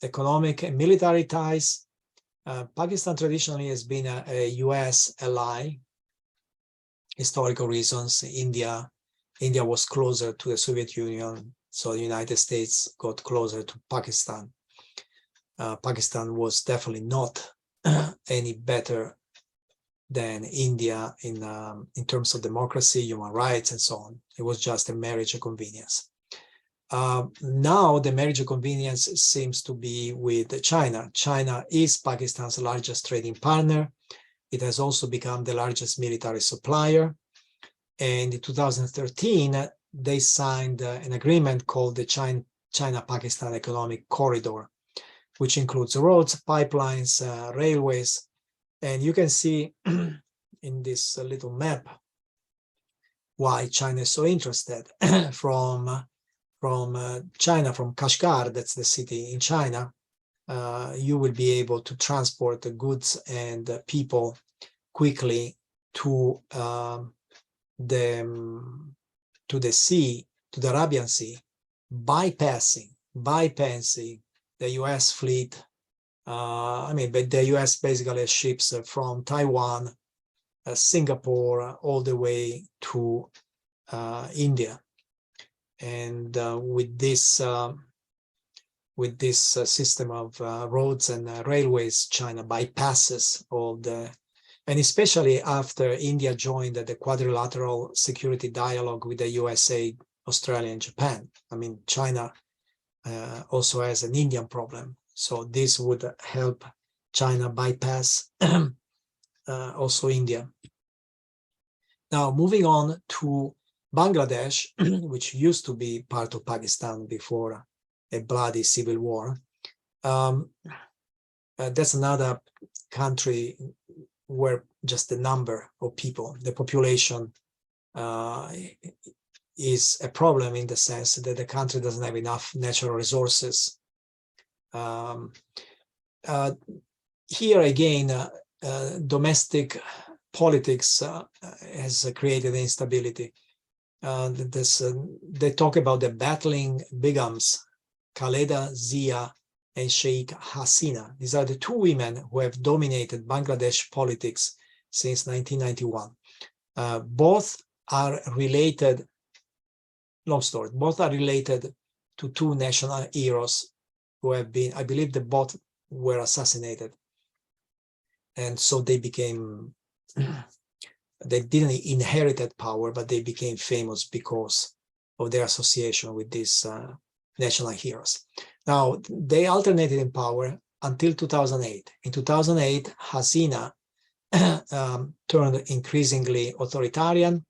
economic and military ties, Pakistan traditionally has been a US ally. Historical reasons, India was closer to the Soviet Union, so the United States got closer to Pakistan. Pakistan was definitely not any better than India in terms of democracy, human rights, and so on. It was just a marriage of convenience. Now the marriage of convenience seems to be with China. China is Pakistan's largest trading partner. It has also become the largest military supplier. And in 2013, they signed an agreement called the China-Pakistan Economic Corridor, which includes roads, pipelines, railways. And you can see in this little map why China is so interested. From China, from Kashgar, that's the city in China, you will be able to transport the goods and people quickly to the sea, to the Arabian Sea, bypassing the US fleet. But the US basically has ships from Taiwan, Singapore, all the way to India. And with this system of roads and railways, China bypasses all the, and especially after India joined the quadrilateral security dialogue with the USA, Australia, and Japan. I mean, China also has an Indian problem. So this would help China bypass also India. Now, moving on to Bangladesh, which used to be part of Pakistan before a bloody civil war. that's another country where just the number of people, the population, is a problem in the sense that the country doesn't have enough natural resources. Here again, domestic politics has created instability. They talk about the battling begums, Khaleda Zia and Sheikh Hasina. These are the two women who have dominated Bangladesh politics since 1991. Both are related, long story, both are related to two national heroes who have been, I believe, both were assassinated. And so they became, they didn't inherit power, but they became famous because of their association with these national heroes. Now, they alternated in power until 2008. In 2008, Hasina turned increasingly authoritarian.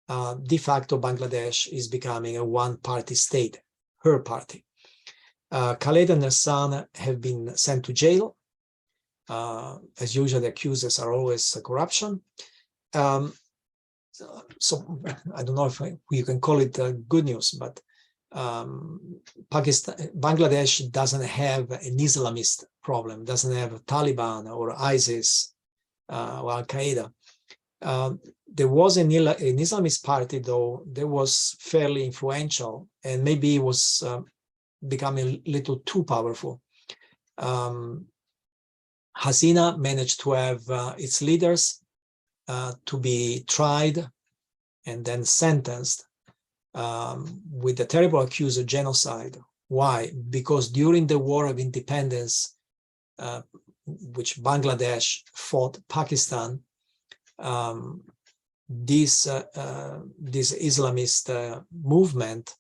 De facto, Bangladesh is becoming a one-party state, her party. Khaled and her son have been sent to jail. As usual, the accusers are always corruption. So I don't know if you can call it good news, but Bangladesh doesn't have an Islamist problem, doesn't have Taliban or ISIS or Al-Qaeda. There was an Islamist party, though, that was fairly influential, and maybe it was becoming a little too powerful. Hasina managed to have its leaders to be tried and then sentenced with the terrible accuse of genocide. Why? Because during the War of Independence, which Bangladesh fought Pakistan, this Islamist movement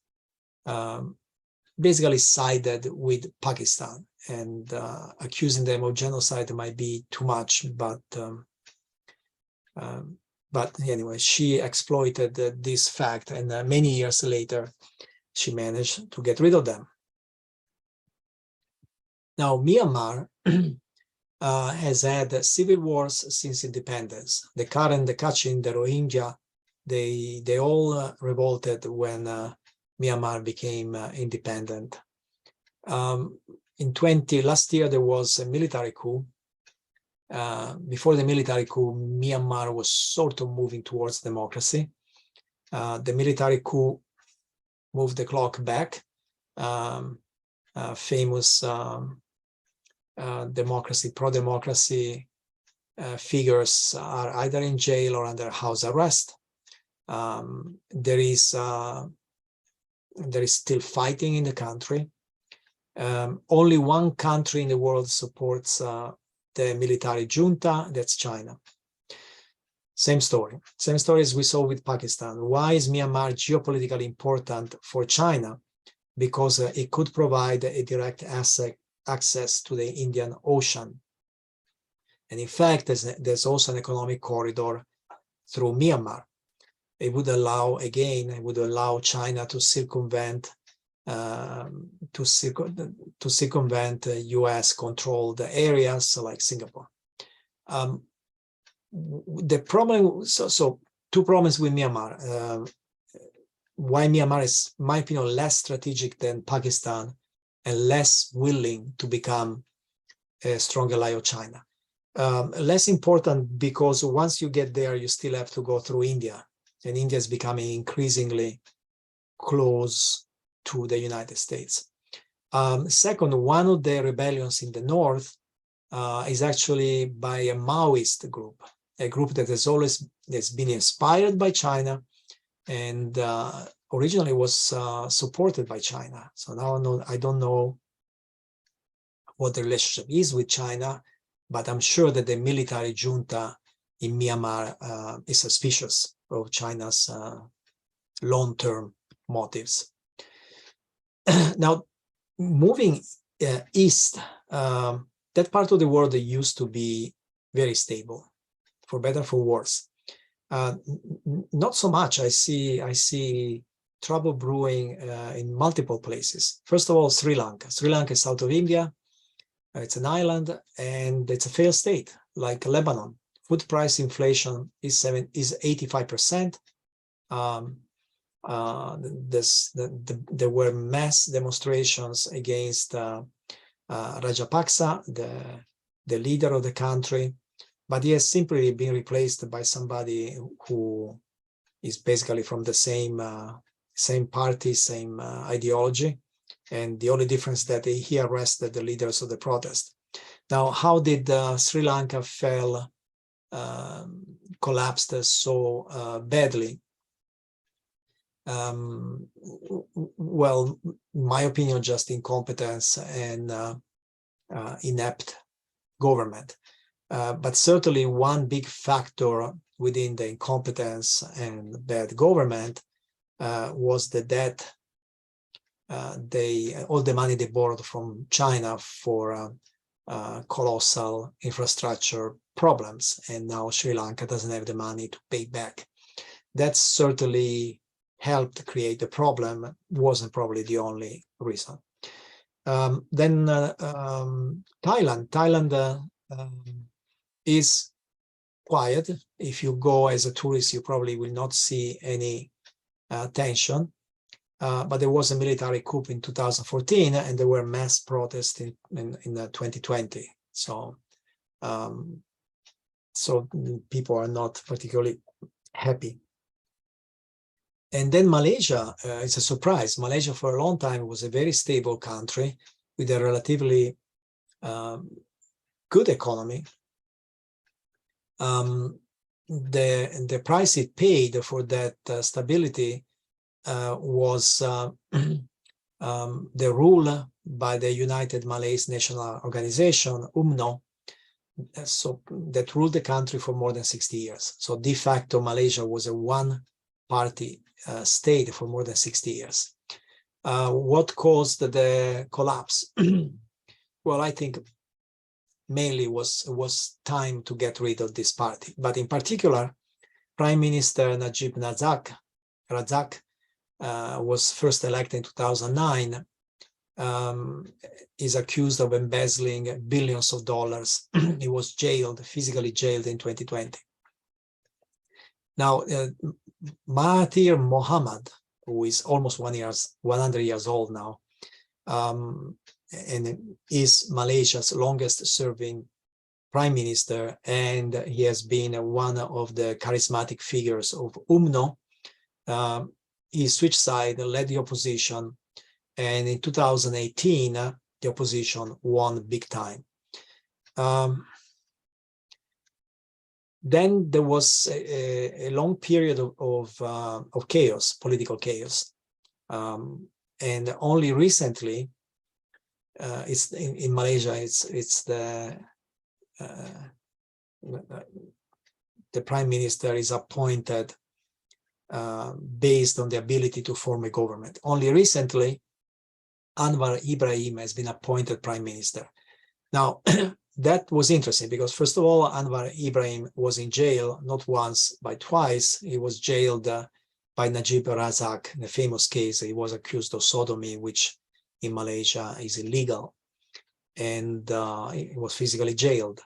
basically sided with Pakistan, and accusing them of genocide might be too much, but anyway, she exploited this fact, and many years later, she managed to get rid of them. Now, Myanmar has had civil wars since independence. The Karen, the Kachin, the Rohingya, they all revolted when Myanmar became independent. Last year, there was a military coup. Before the military coup, Myanmar was sort of moving towards democracy. The military coup moved the clock back. Famous pro-democracy figures are either in jail or under house arrest. There is still fighting in the country. Only one country in the world supports the military junta, that's China. Same story as we saw with Pakistan. Why is Myanmar geopolitically important for China? Because it could provide a direct access to the Indian Ocean. And in fact, there's also an economic corridor through Myanmar. It would allow China to circumvent US-controlled areas like Singapore. The problem, so two problems with Myanmar. Why Myanmar is, in my opinion, less strategic than Pakistan and less willing to become a strong ally of China. Less important because once you get there, you still have to go through India, and India is becoming increasingly close to the United States. Second, one of the rebellions in the north is actually by a Maoist group, a group that has been inspired by China and originally was supported by China. So now I don't know what the relationship is with China, but I'm sure that the military junta in Myanmar is suspicious of China's long-term motives. Now, moving east, that part of the world that used to be very stable, for better, for worse. Not so much. I see trouble brewing in multiple places. First of all, Sri Lanka. Sri Lanka is south of India. It's an island, and it's a failed state, like Lebanon. Food price inflation is 85%. There were mass demonstrations against Rajapaksa, the leader of the country, but he has simply been replaced by somebody who is basically from the same party, same ideology. And the only difference is that he arrested the leaders of the protest. Now, how did Sri Lanka collapsed so badly? Well, in my opinion, just incompetence and inept government. But certainly one big factor within the incompetence and bad government was the debt. All the money they borrowed from China for colossal infrastructure problems, and now Sri Lanka doesn't have the money to pay back. That certainly helped create the problem, wasn't probably the only reason. Then Thailand is quiet. If you go as a tourist, you probably will not see any tension. But there was a military coup in 2014, and there were mass protests in 2020. So people are not particularly happy. And then Malaysia is a surprise. Malaysia for a long time was a very stable country with a relatively good economy. The price it paid for that stability was the rule by the United Malays National Organization, UMNO, so that ruled the country for more than 60 years. So de facto, Malaysia was a one-party state for more than 60 years. What caused the collapse? Well, I think mainly was time to get rid of this party. But in particular, Prime Minister Najib Razak was first elected in 2009, is accused of embezzling billions of dollars. He was physically jailed in 2020. Now, Mahathir Mohamad, who is almost 100 years old now, and is Malaysia's longest serving prime minister, and he has been one of the charismatic figures of UMNO. He switched side, led the opposition, and in 2018, the opposition won big time. Then there was a long period of chaos, political chaos, and only recently, it's in Malaysia. It's the prime minister is appointed based on the ability to form a government. Only recently, Anwar Ibrahim has been appointed prime minister. Now, that was interesting because, first of all, Anwar Ibrahim was in jail, not once, but twice. He was jailed by Najib Razak in a famous case. He was accused of sodomy, which in Malaysia is illegal, and he was physically jailed.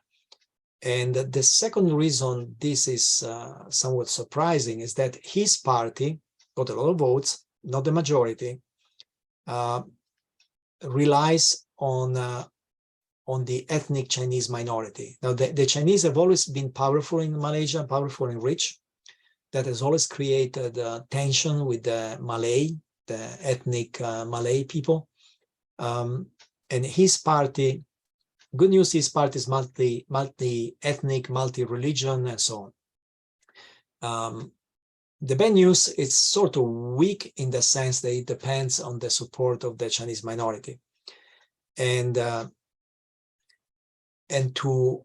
And the second reason this is somewhat surprising is that his party got a lot of votes, not the majority, relies on the ethnic Chinese minority. Now, the Chinese have always been powerful in Malaysia, powerful and rich. That has always created tension with the Malay, the ethnic Malay people. And his party, good news, his party is multi-ethnic, multi-religion, and so on. The bad news, it's sort of weak in the sense that it depends on the support of the Chinese minority. And to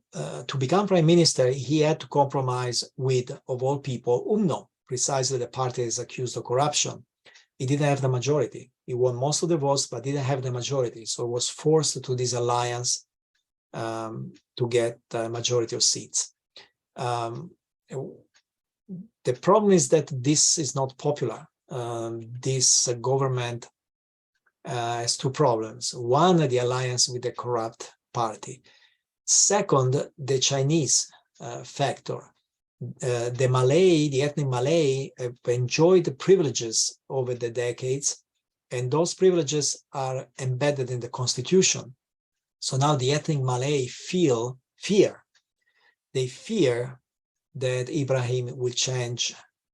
become prime minister, he had to compromise with, of all people, UMNO, precisely the party is accused of corruption. He didn't have the majority. He won most of the votes, but didn't have the majority. So was forced to this alliance to get the majority of seats. The problem is that this is not popular. This government has two problems. One, the alliance with the corrupt party. Second, the Chinese factor. The ethnic Malay have enjoyed the privileges over the decades, and those privileges are embedded in the constitution. So now the ethnic Malay fear that Ibrahim will change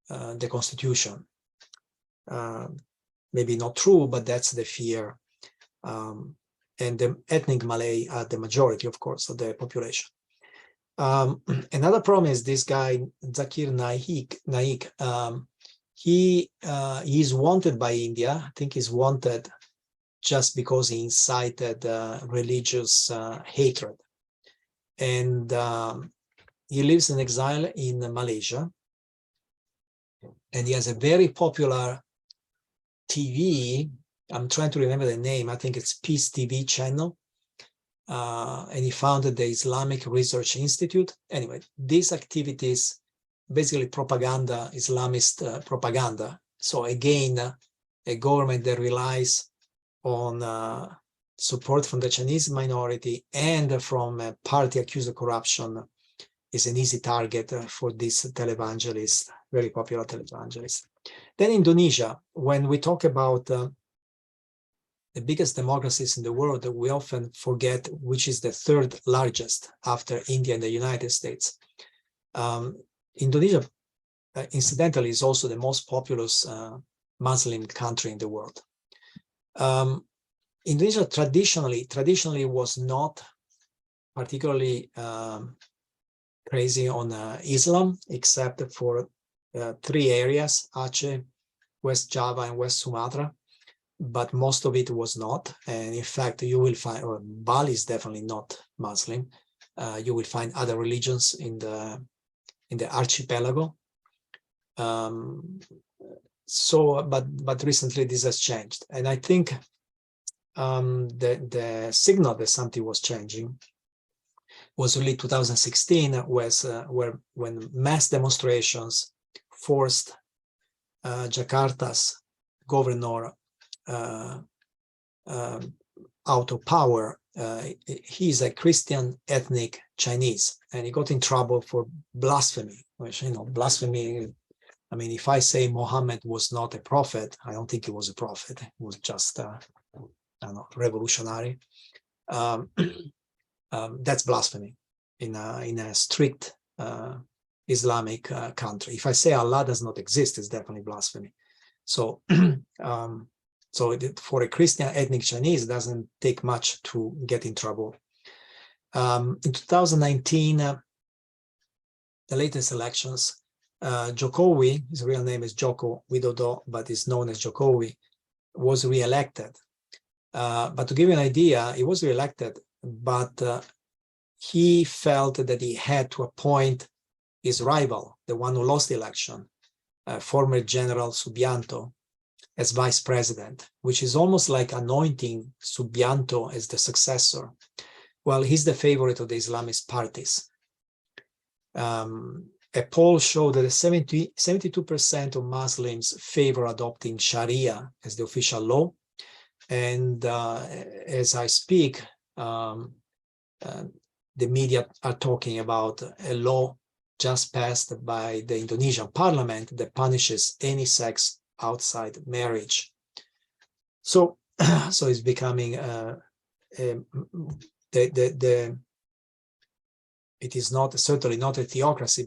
the constitution. Maybe not true, but that's the fear. And the ethnic Malay are the majority, of course, of the population. Another problem is this guy, Zakir Naik. He's wanted by India. I think he's wanted just because he incited religious hatred. And he lives in exile in Malaysia. And he has a very popular TV. I'm trying to remember the name. I think it's Peace TV channel. And he founded the Islamic Research Institute. Anyway, these activities, basically propaganda, Islamist propaganda. So again, a government that relies on support from the Chinese minority and from a party accused of corruption is an easy target for this televangelist, very popular televangelist. Then Indonesia, when we talk about the biggest democracies in the world, we often forget which is the third largest after India and the United States. Indonesia, incidentally, is also the most populous Muslim country in the world. Indonesia traditionally was not particularly crazy on Islam, except for 3 areas: Aceh, West Java, and West Sumatra. But most of it was not. And in fact, you will find, or Bali is definitely not Muslim. You will find other religions in the archipelago. But recently this has changed. And I think the signal that something was changing was really 2016, when mass demonstrations forced Jakarta's governor out of power. He's a Christian ethnic Chinese, and he got in trouble for blasphemy. Which, blasphemy. I mean, if I say Muhammad was not a prophet, I don't think he was a prophet. He was just, revolutionary. That's blasphemy in a strict Islamic country. If I say Allah does not exist, it's definitely blasphemy. So. For a Christian ethnic Chinese, it doesn't take much to get in trouble. In 2019, the latest elections, Jokowi, his real name is Joko Widodo, but is known as Jokowi, was re-elected. But to give you an idea, he was re-elected, but he felt that he had to appoint his rival, the one who lost the election, former General Subianto, as vice president, which is almost like anointing Subianto as the successor. Well, he's the favorite of the Islamist parties. A poll showed that 72% of Muslims favor adopting Sharia as the official law. And as I speak, the media are talking about a law just passed by the Indonesian parliament that punishes any sex outside marriage. So it's becoming it is certainly not a theocracy,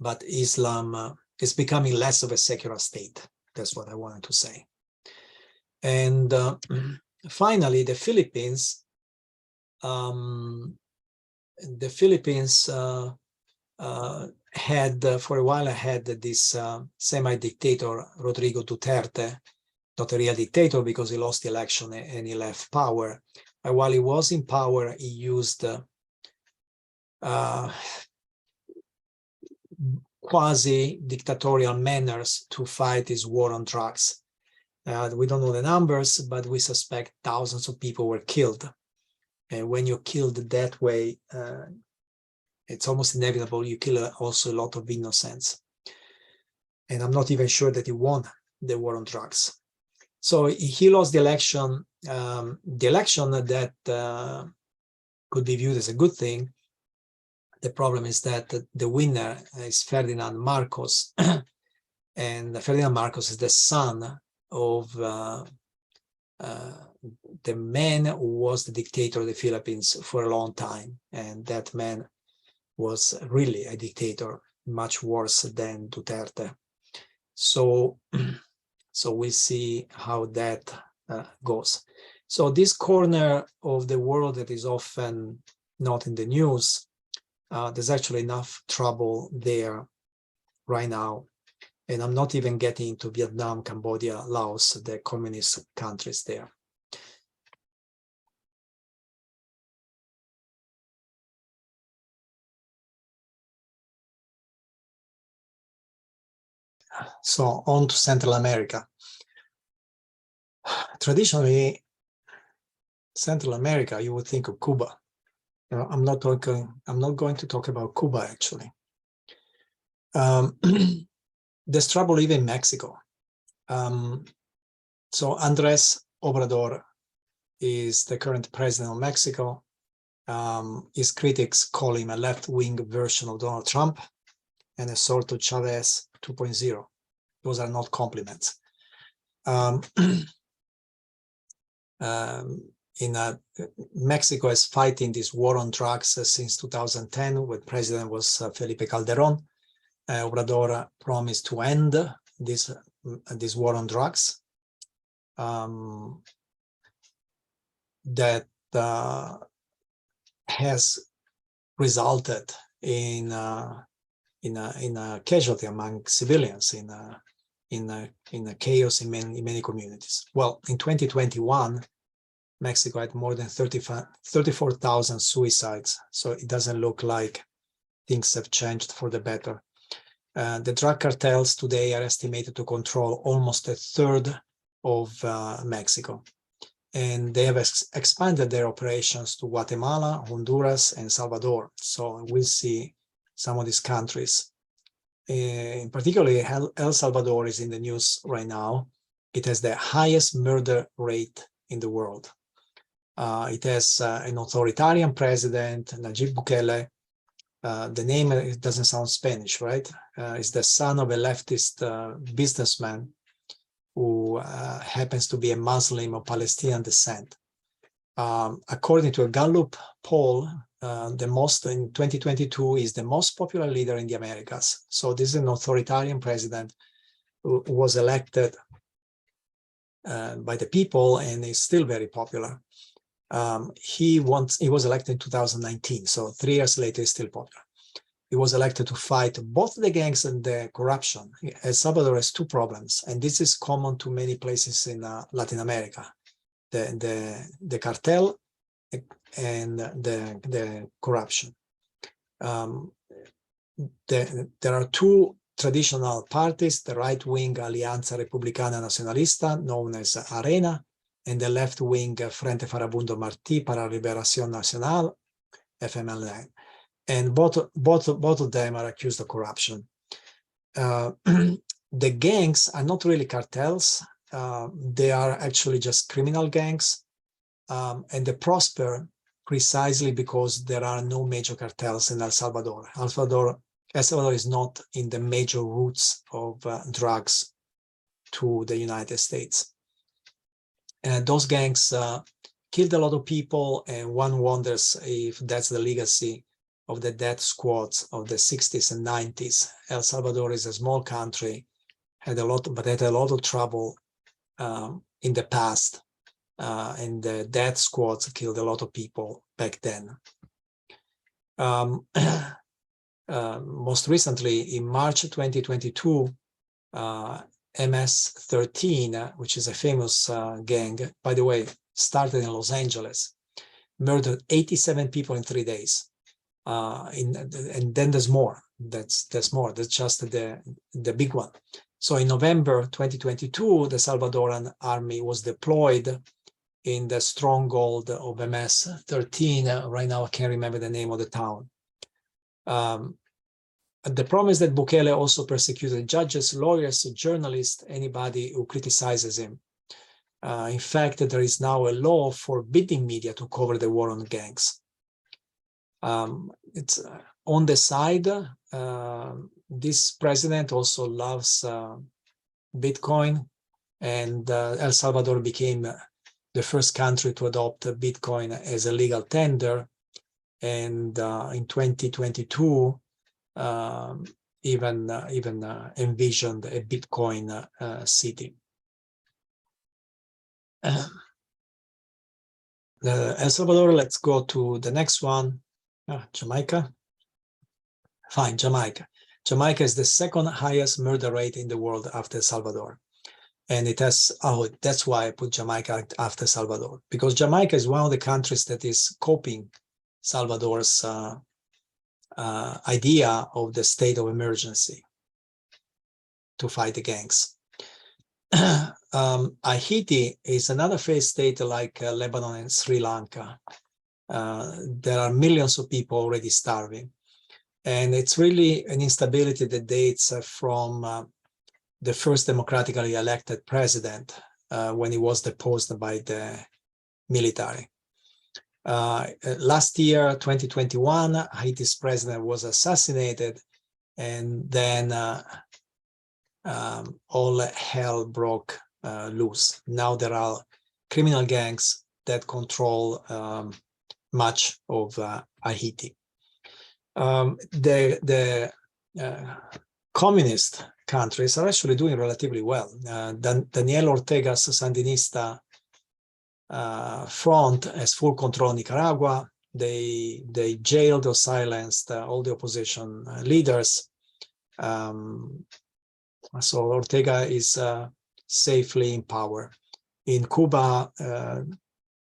but Islam is becoming less of a secular state. That's what I wanted to say. And finally, the Philippines. Had for a while had this semi-dictator Rodrigo Duterte, not a real dictator because he lost the election and he left power. But while he was in power, he used quasi-dictatorial manners to fight his war on drugs. We don't know the numbers, but we suspect thousands of people were killed. And when you're killed that way, it's almost inevitable you kill also a lot of innocents. And I'm not even sure that he won the war on drugs. So he lost the election that could be viewed as a good thing. The problem is that the winner is Ferdinand Marcos, and Ferdinand Marcos is the son of the man who was the dictator of the Philippines for a long time, and that man was really a dictator, much worse than Duterte. So we'll see how that goes. So this corner of the world that is often not in the news, there's actually enough trouble there right now. And I'm not even getting into Vietnam, Cambodia, Laos, the communist countries there. So on to Central America. Traditionally, Central America, you would think of Cuba. You know, I'm not going to talk about Cuba actually. There's trouble even in Mexico. So Andrés Obrador is the current president of Mexico. His critics call him a left-wing version of Donald Trump and a sort of Chavez 2.0. Those are not compliments. Mexico is fighting this war on drugs since 2010, when president was Felipe Calderón. Obrador promised to end this war on drugs that has resulted in a casualty among civilians, in a chaos in many communities. Well, in 2021, Mexico had more than 34,000 suicides, so it doesn't look like things have changed for the better. The drug cartels today are estimated to control almost a third of Mexico, and they have expanded their operations to Guatemala, Honduras, and Salvador. So we'll see some of these countries. In particular, El Salvador is in the news right now. It has the highest murder rate in the world. It has an authoritarian president, Nayib Bukele. The name, it doesn't sound Spanish, right? It's the son of a leftist businessman who happens to be a Muslim of Palestinian descent. According to a Gallup poll, the most in 2022 is the most popular leader in the Americas. So this is an authoritarian president who was elected by the people and is still very popular. He was elected in 2019, so 3 years later he's still popular. He was elected to fight both the gangs and the corruption. El Salvador has two problems, and this is common to many places in Latin America: the cartel and the corruption. There are two traditional parties: the right-wing Alianza Republicana Nacionalista, known as ARENA, and the left-wing Frente Farabundo Martí para Liberación Nacional, FMLN. And both of them are accused of corruption. The gangs are not really cartels. They are actually just criminal gangs, and they prosper precisely because there are no major cartels in El Salvador. El Salvador is not in the major routes of drugs to the United States. And those gangs killed a lot of people, and one wonders if that's the legacy of the death squads of the 60s and 90s. El Salvador is a small country, had a lot of trouble in the past, and the death squads killed a lot of people back then. Most recently, in March 2022, MS-13, which is a famous gang, by the way, started in Los Angeles, murdered 87 people in 3 days. And then there's more. There's more. That's just the big one. So in November 2022, the Salvadoran army was deployed in the stronghold of MS-13. Right now, I can't remember the name of the town. The problem is that Bukele also persecuted judges, lawyers, journalists, anybody who criticizes him. In fact, there is now a law forbidding media to cover the war on gangs. It's on the side, this president also loves Bitcoin, and El Salvador became the first country to adopt Bitcoin as a legal tender. And in 2022, even envisioned a Bitcoin city. El Salvador, let's go to the next one. Jamaica. Fine, Jamaica. Jamaica is the second highest murder rate in the world after El Salvador. And it has, that's why I put Jamaica after Salvador, because Jamaica is one of the countries that is copying Salvador's idea of the state of emergency to fight the gangs. Haiti is another failed state like Lebanon and Sri Lanka. There are millions of people already starving. And it's really an instability that dates from the first democratically elected president when he was deposed by the military. Last year, 2021, Haiti's president was assassinated, and then all hell broke loose. Now there are criminal gangs that control much of Haiti. The communist countries are actually doing relatively well. Daniel Ortega's Sandinista front has full control of Nicaragua. They jailed or silenced all the opposition leaders. So Ortega is safely in power. In Cuba,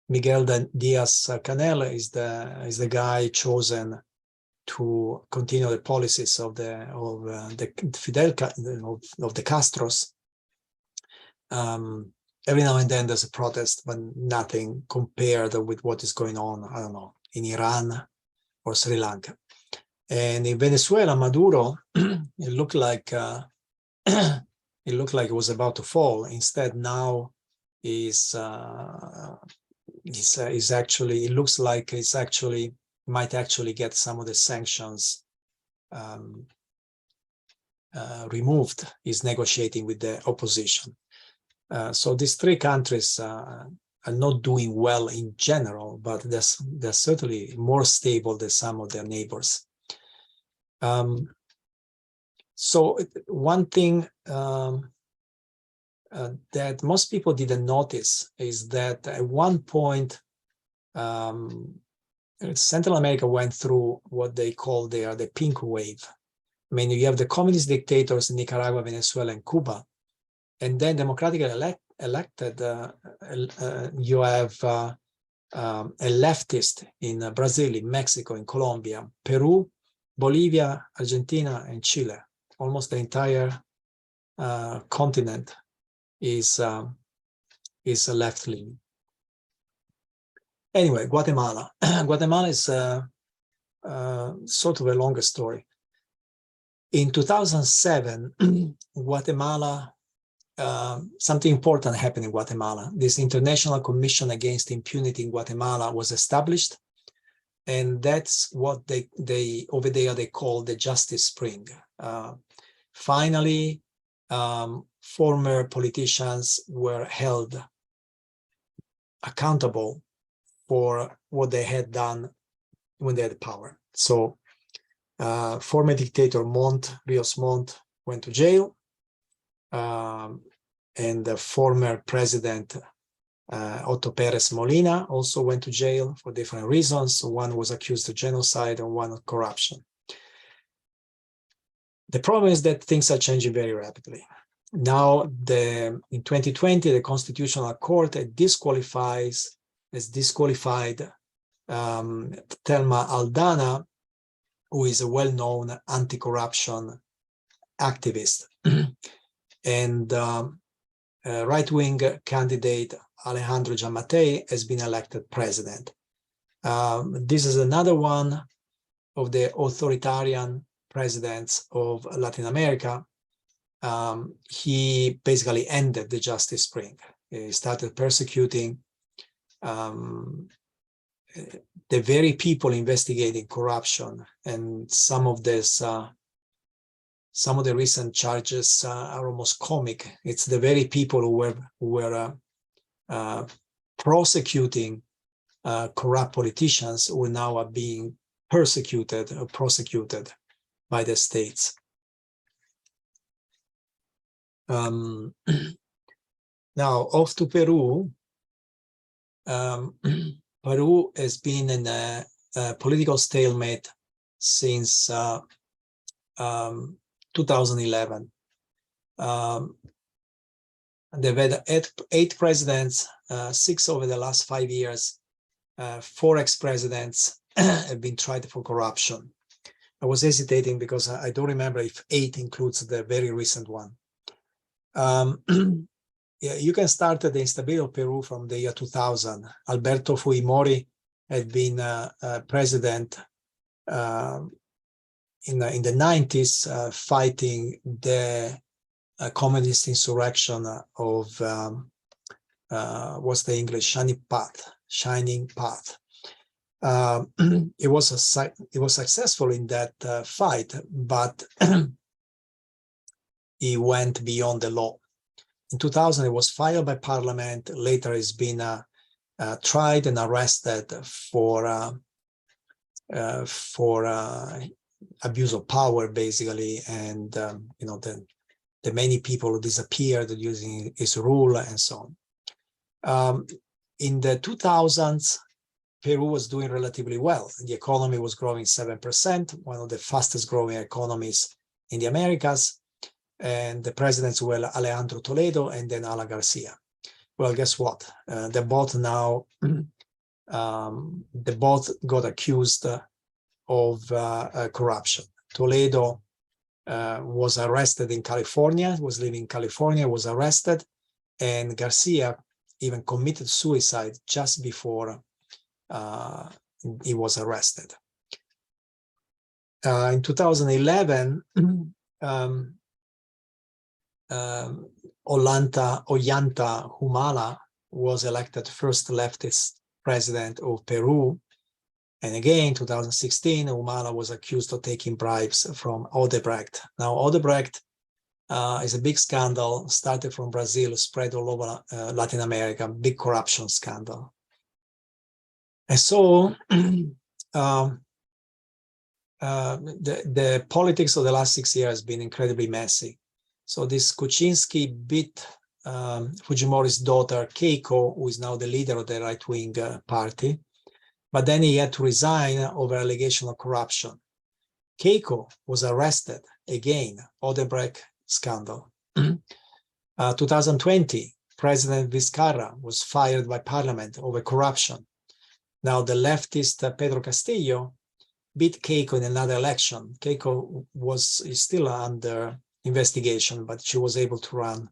Miguel Diaz-Canel is the guy chosen to continue the policies of the Castros. Every now and then there's a protest, but nothing compared with what is going on, I don't know, in Iran or Sri Lanka. And in Venezuela, Maduro, it looked like it was about to fall. Instead, now is actually, it looks like it's actually might actually get some of the sanctions removed. Is negotiating with the opposition. So these three countries are not doing well in general, but they're certainly more stable than some of their neighbors. So one thing that most people didn't notice is that at one point, Central America went through what they call the pink wave. I mean, you have the communist dictators in Nicaragua, Venezuela, and Cuba. And then democratically elected, you have a leftist in Brazil, in Mexico, in Colombia, Peru, Bolivia, Argentina, and Chile. Almost the entire continent is a left-leaning. Anyway, Guatemala. Guatemala is sort of a longer story. In 2007, Guatemala, something important happened in Guatemala. This International Commission Against Impunity in Guatemala was established, and that's what they over there they call the Justice Spring. Finally, former politicians were held accountable for what they had done when they had power. So former dictator Rios Montt went to jail, and the former president Otto Perez Molina also went to jail for different reasons. One was accused of genocide and one of corruption. The problem is that things are changing very rapidly. Now, in 2020, the Constitutional Court has disqualified Thelma Aldana, who is a well-known anti-corruption activist, and right-wing candidate Alejandro Giammattei has been elected president. This is another one of the authoritarian presidents of Latin America. He basically ended the Justice Spring. started persecuting the very people investigating corruption, and some of the recent charges are almost comic. It's the very people who were prosecuting corrupt politicians who now are being persecuted or prosecuted by the states. Now, off to Peru. Peru has been in a political stalemate since 2011. They've had eight presidents, 6 over the last 5 years. 4 ex-presidents have been tried for corruption. I was hesitating because I don't remember if 8 includes the very recent one. Yeah, you can start the instability of Peru from the year 2000. Alberto Fujimori had been president in the 90s, fighting the communist insurrection of what's the English, Shining Path. It was successful in that fight, but he went beyond the law. In 2000, it was fired by parliament. Later, he's been tried and arrested for abuse of power, basically, and you know, the many people who disappeared using his rule and so on. In the 2000s, Peru was doing relatively well. The economy was growing 7%, one of the fastest growing economies in the Americas. And the presidents were Alejandro Toledo and then Alan Garcia. Well, guess what? They both now, they both got accused of corruption. Toledo was arrested in California, was living in California, was arrested, and Garcia even committed suicide just before he was arrested. In 2011, Ollanta Humala was elected first leftist president of Peru. And again, in 2016, Humala was accused of taking bribes from Odebrecht. Now, Odebrecht is a big scandal, started from Brazil, spread all over Latin America, big corruption scandal. And so the politics of the last 6 years has been incredibly messy. So this Kuczynski beat Fujimori's daughter, Keiko, who is now the leader of the right-wing party, but then he had to resign over allegation of corruption. Keiko was arrested again, Odebrecht scandal. 2020, President Vizcarra was fired by parliament over corruption. Now the leftist Pedro Castillo beat Keiko in another election. Keiko is still under investigation, but she was able to run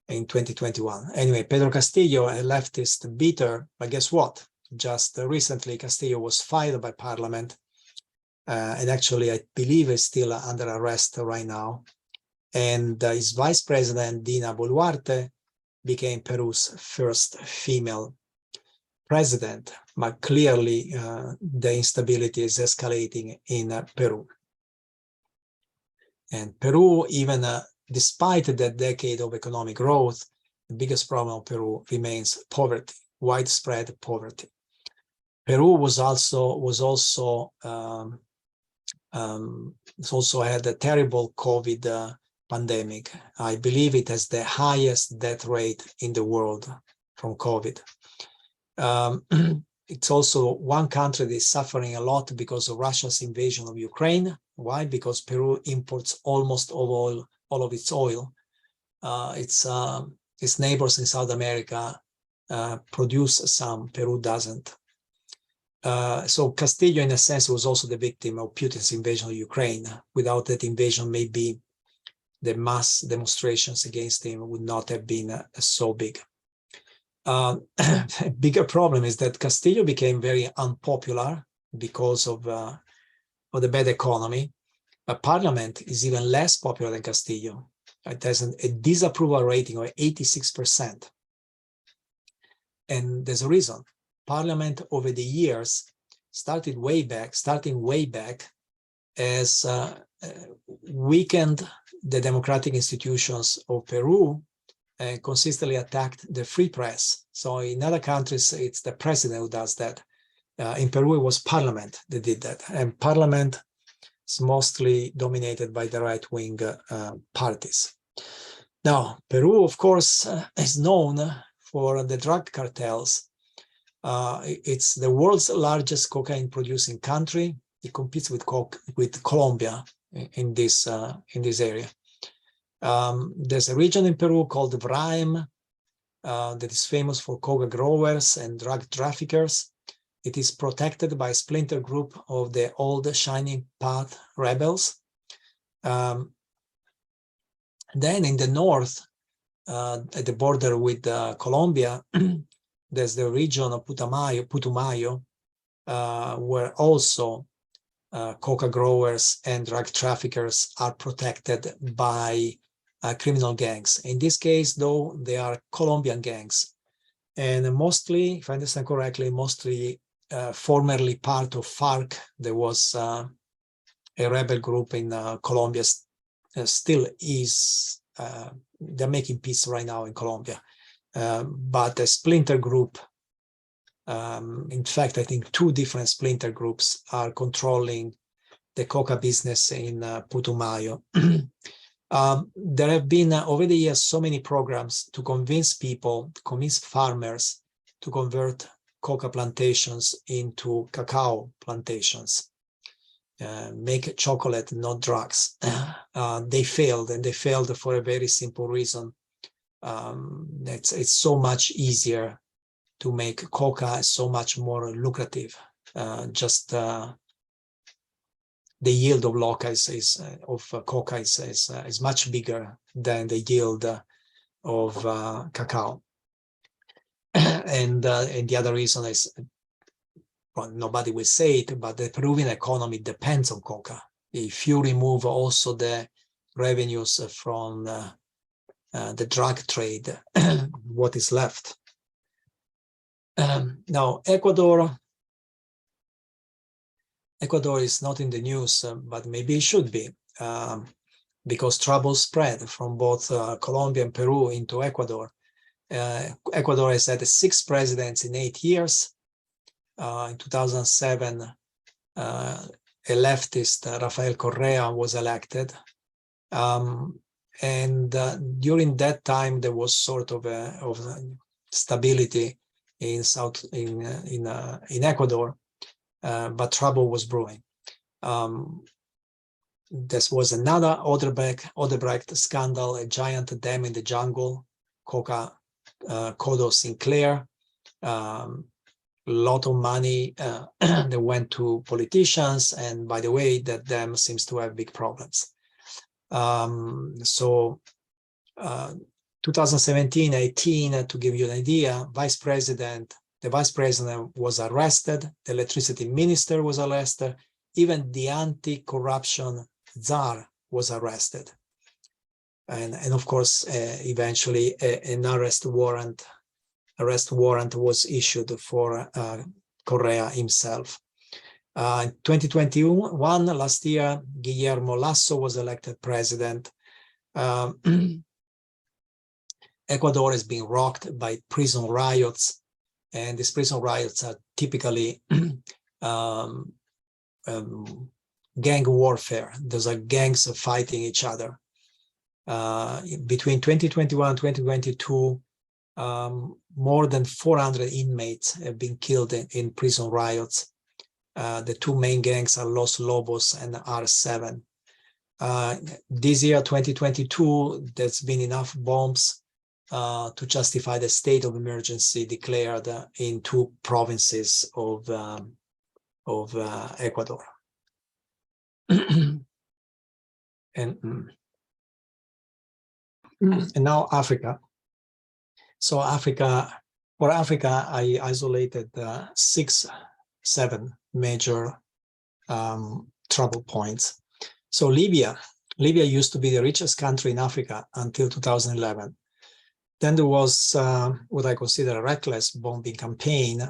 in 2021. Anyway, Pedro Castillo, a leftist, beat her, but guess what? Just recently, Castillo was fired by parliament, and actually, I believe is still under arrest right now. And his vice president, Dina Boluarte, became Peru's first female president, but clearly the instability is escalating in Peru. And Peru, even despite that decade of economic growth, the biggest problem of Peru remains poverty, widespread poverty. Peru also had a terrible COVID pandemic. I believe it has the highest death rate in the world from COVID. It's also one country that is suffering a lot because of Russia's invasion of Ukraine. Why? Because Peru imports almost all of its oil. Its neighbors in South America produce some, Peru doesn't. So Castillo, in a sense, was also the victim of Putin's invasion of Ukraine. Without that invasion, maybe the mass demonstrations against him would not have been so big. A bigger problem is that Castillo became very unpopular because of the bad economy. But parliament is even less popular than Castillo. It has a disapproval rating of 86%. And there's a reason. Parliament over the years starting way back, as weakened the democratic institutions of Peru and consistently attacked the free press. So in other countries, it's the president who does that. In Peru, it was parliament that did that. And parliament is mostly dominated by the right-wing parties. Now, Peru, of course, is known for the drug cartels. It's the world's largest cocaine-producing country. It competes with Colombia in this area. There's a region in Peru called Vraim that is famous for coca growers and drug traffickers. It is protected by a splinter group of the old Shining Path rebels. Then in the north, at the border with Colombia, there's the region of Putumayo, where also coca growers and drug traffickers are protected by criminal gangs. In this case, though, they are Colombian gangs. And mostly, if I understand correctly, mostly formerly part of FARC. There was a rebel group in Colombia, still is, they're making peace right now in Colombia. But a splinter group, in fact, I think 2 different splinter groups are controlling the coca business in Putumayo. There have been over the years so many programs to convince people, to convince farmers to convert coca plantations into cacao plantations, make chocolate, not drugs. They failed, and they failed for a very simple reason. It's so much easier to make coca, so much more lucrative. The yield of coca is much bigger than the yield of cacao. And the other reason is, well, nobody will say it, but the Peruvian economy depends on coca. If you remove also the revenues from the drug trade, what is left? Now, Ecuador is not in the news, but maybe it should be, because trouble spread from both Colombia and Peru into Ecuador. Ecuador has had 6 presidents in 8 years. In 2007, a leftist, Rafael Correa, was elected. And during that time, there was sort of stability in Ecuador, but trouble was brewing. This was another Odebrecht scandal, a giant dam in the jungle, Codo Sinclair, lot of money that went to politicians, and by the way, that dam seems to have big problems. 2017-18, to give you an idea, the vice president was arrested, the electricity minister was arrested, even the anti-corruption czar was arrested. And of course, eventually an arrest warrant was issued for Correa himself. In 2021, last year, Guillermo Lasso was elected president. Ecuador is being rocked by prison riots, and these prison riots are typically gang warfare. Those are gangs fighting each other. Between 2021 and 2022, more than 400 inmates have been killed in prison riots. The 2 main gangs are Los Lobos and R7. This year, 2022, there's been enough bombs to justify the state of emergency declared in 2 provinces of Ecuador. And now Africa. So for Africa, I isolated 6-7 major trouble points. So Libya used to be the richest country in Africa until 2011. Then there was what I consider a reckless bombing campaign.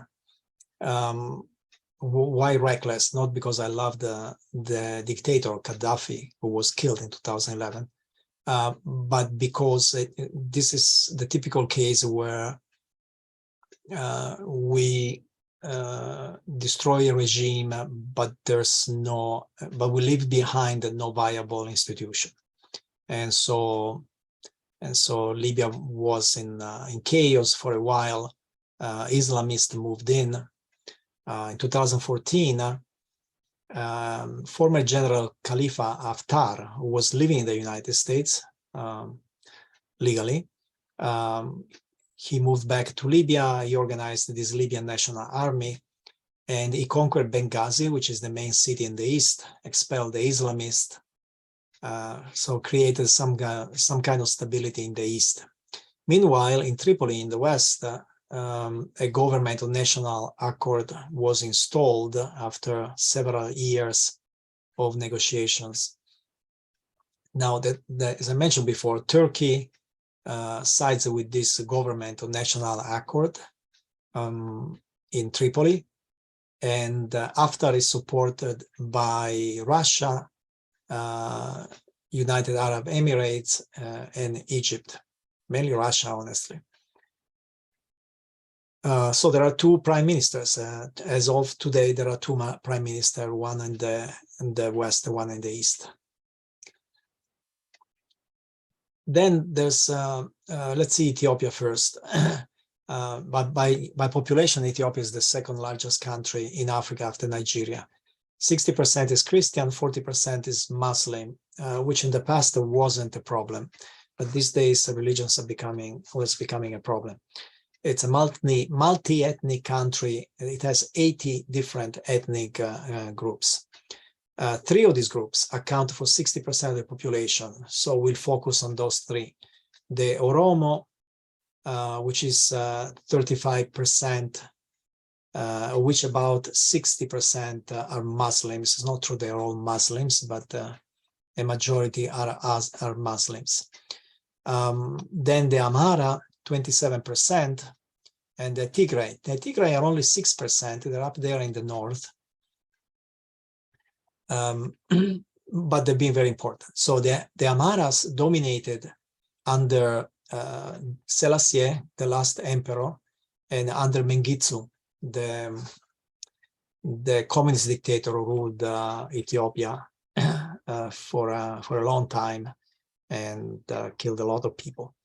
Why reckless? Not because I love the dictator Gaddafi, who was killed in 2011, but because this is the typical case where we destroy a regime, but we leave behind no viable institution, and so Libya was in chaos for a while. Islamists moved in. In 2014, former General Khalifa Haftar, who was living in the United States legally, he moved back to Libya. He organized this Libyan National Army, and he conquered Benghazi, which is the main city in the east, expelled the Islamists, so created some kind of stability in the east. Meanwhile, in Tripoli, in the west, a government of national accord was installed after several years of negotiations. Now, as I mentioned before, Turkey sides with this government of national accord in Tripoli, and Haftar is supported by Russia, United Arab Emirates, and Egypt, mainly Russia, honestly. So there are two prime ministers. As of today, there are two prime ministers, one in the west, one in the east. Then there's, let's see Ethiopia first. But by population, Ethiopia is the second largest country in Africa after Nigeria. 60% is Christian, 40% is Muslim, which in the past wasn't a problem. But these days, religions are becoming a problem. It's a multi-ethnic country. It has 80 different ethnic groups. 3 of these groups account for 60% of the population. So we'll focus on those 3. The Oromo, which is 35%, which about 60% are Muslims. It's not true they're all Muslims, but a majority are Muslims. Then the Amhara, 27%, and the Tigray. The Tigray are only 6%. They're up there in the north. But they've been very important. So the Amharas dominated under Selassie, the last emperor, and under Mengistu, the communist dictator who ruled Ethiopia for a long time and killed a lot of people.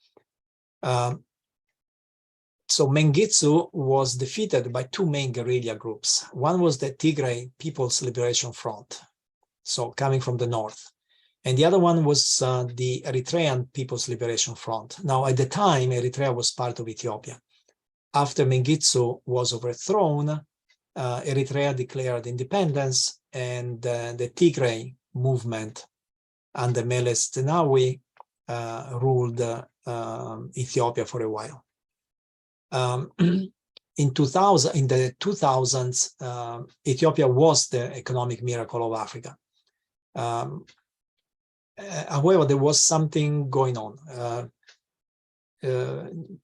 So Mengistu was defeated by 2 main guerrilla groups. One was the Tigray People's Liberation Front, so coming from the north. And the other one was the Eritrean People's Liberation Front. Now, at the time, Eritrea was part of Ethiopia. After Mengistu was overthrown, Eritrea declared independence, and the Tigray movement under Meles Zenawi ruled Ethiopia for a while. In the 2000s, Ethiopia was the economic miracle of Africa. However, there was something going on.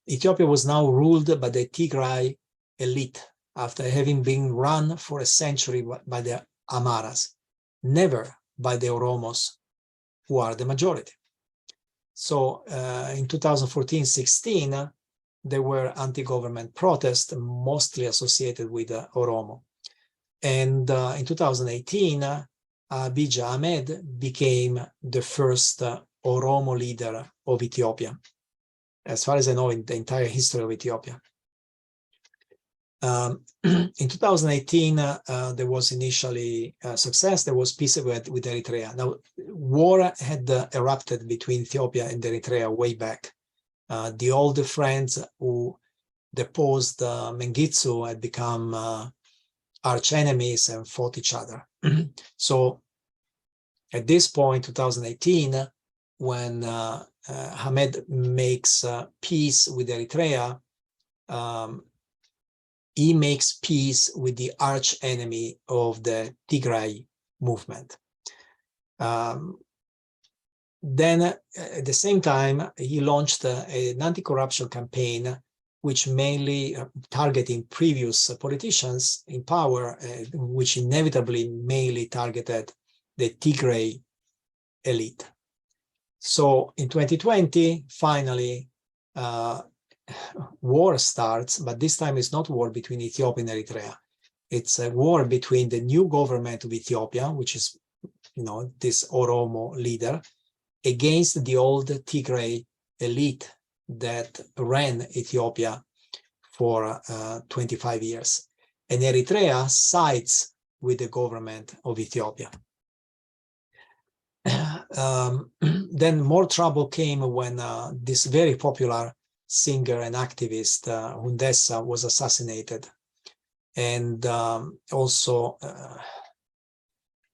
Ethiopia was now ruled by the Tigray elite after having been run for a century by the Amharas, never by the Oromos, who are the majority. So in 2014-16, there were anti-government protests, mostly associated with Oromo. And in 2018, Abiy Ahmed became the first Oromo leader of Ethiopia, as far as I know, in the entire history of Ethiopia. In 2018, there was initially success. There was peace with Eritrea. Now, war had erupted between Ethiopia and Eritrea way back. The older friends who deposed Mengistu had become arch enemies and fought each other. So at this point, 2018, when Ahmed makes peace with Eritrea, he makes peace with the arch enemy of the Tigray movement. Then at the same time, he launched an anti-corruption campaign, which mainly targeting previous politicians in power, which inevitably mainly targeted the Tigray elite. So in 2020, finally, war starts, but this time it's not war between Ethiopia and Eritrea. It's a war between the new government of Ethiopia, which is, this Oromo leader, against the old Tigray elite that ran Ethiopia for 25 years. And Eritrea sides with the government of Ethiopia. Then more trouble came when this very popular singer and activist, Hundessa, was assassinated. And also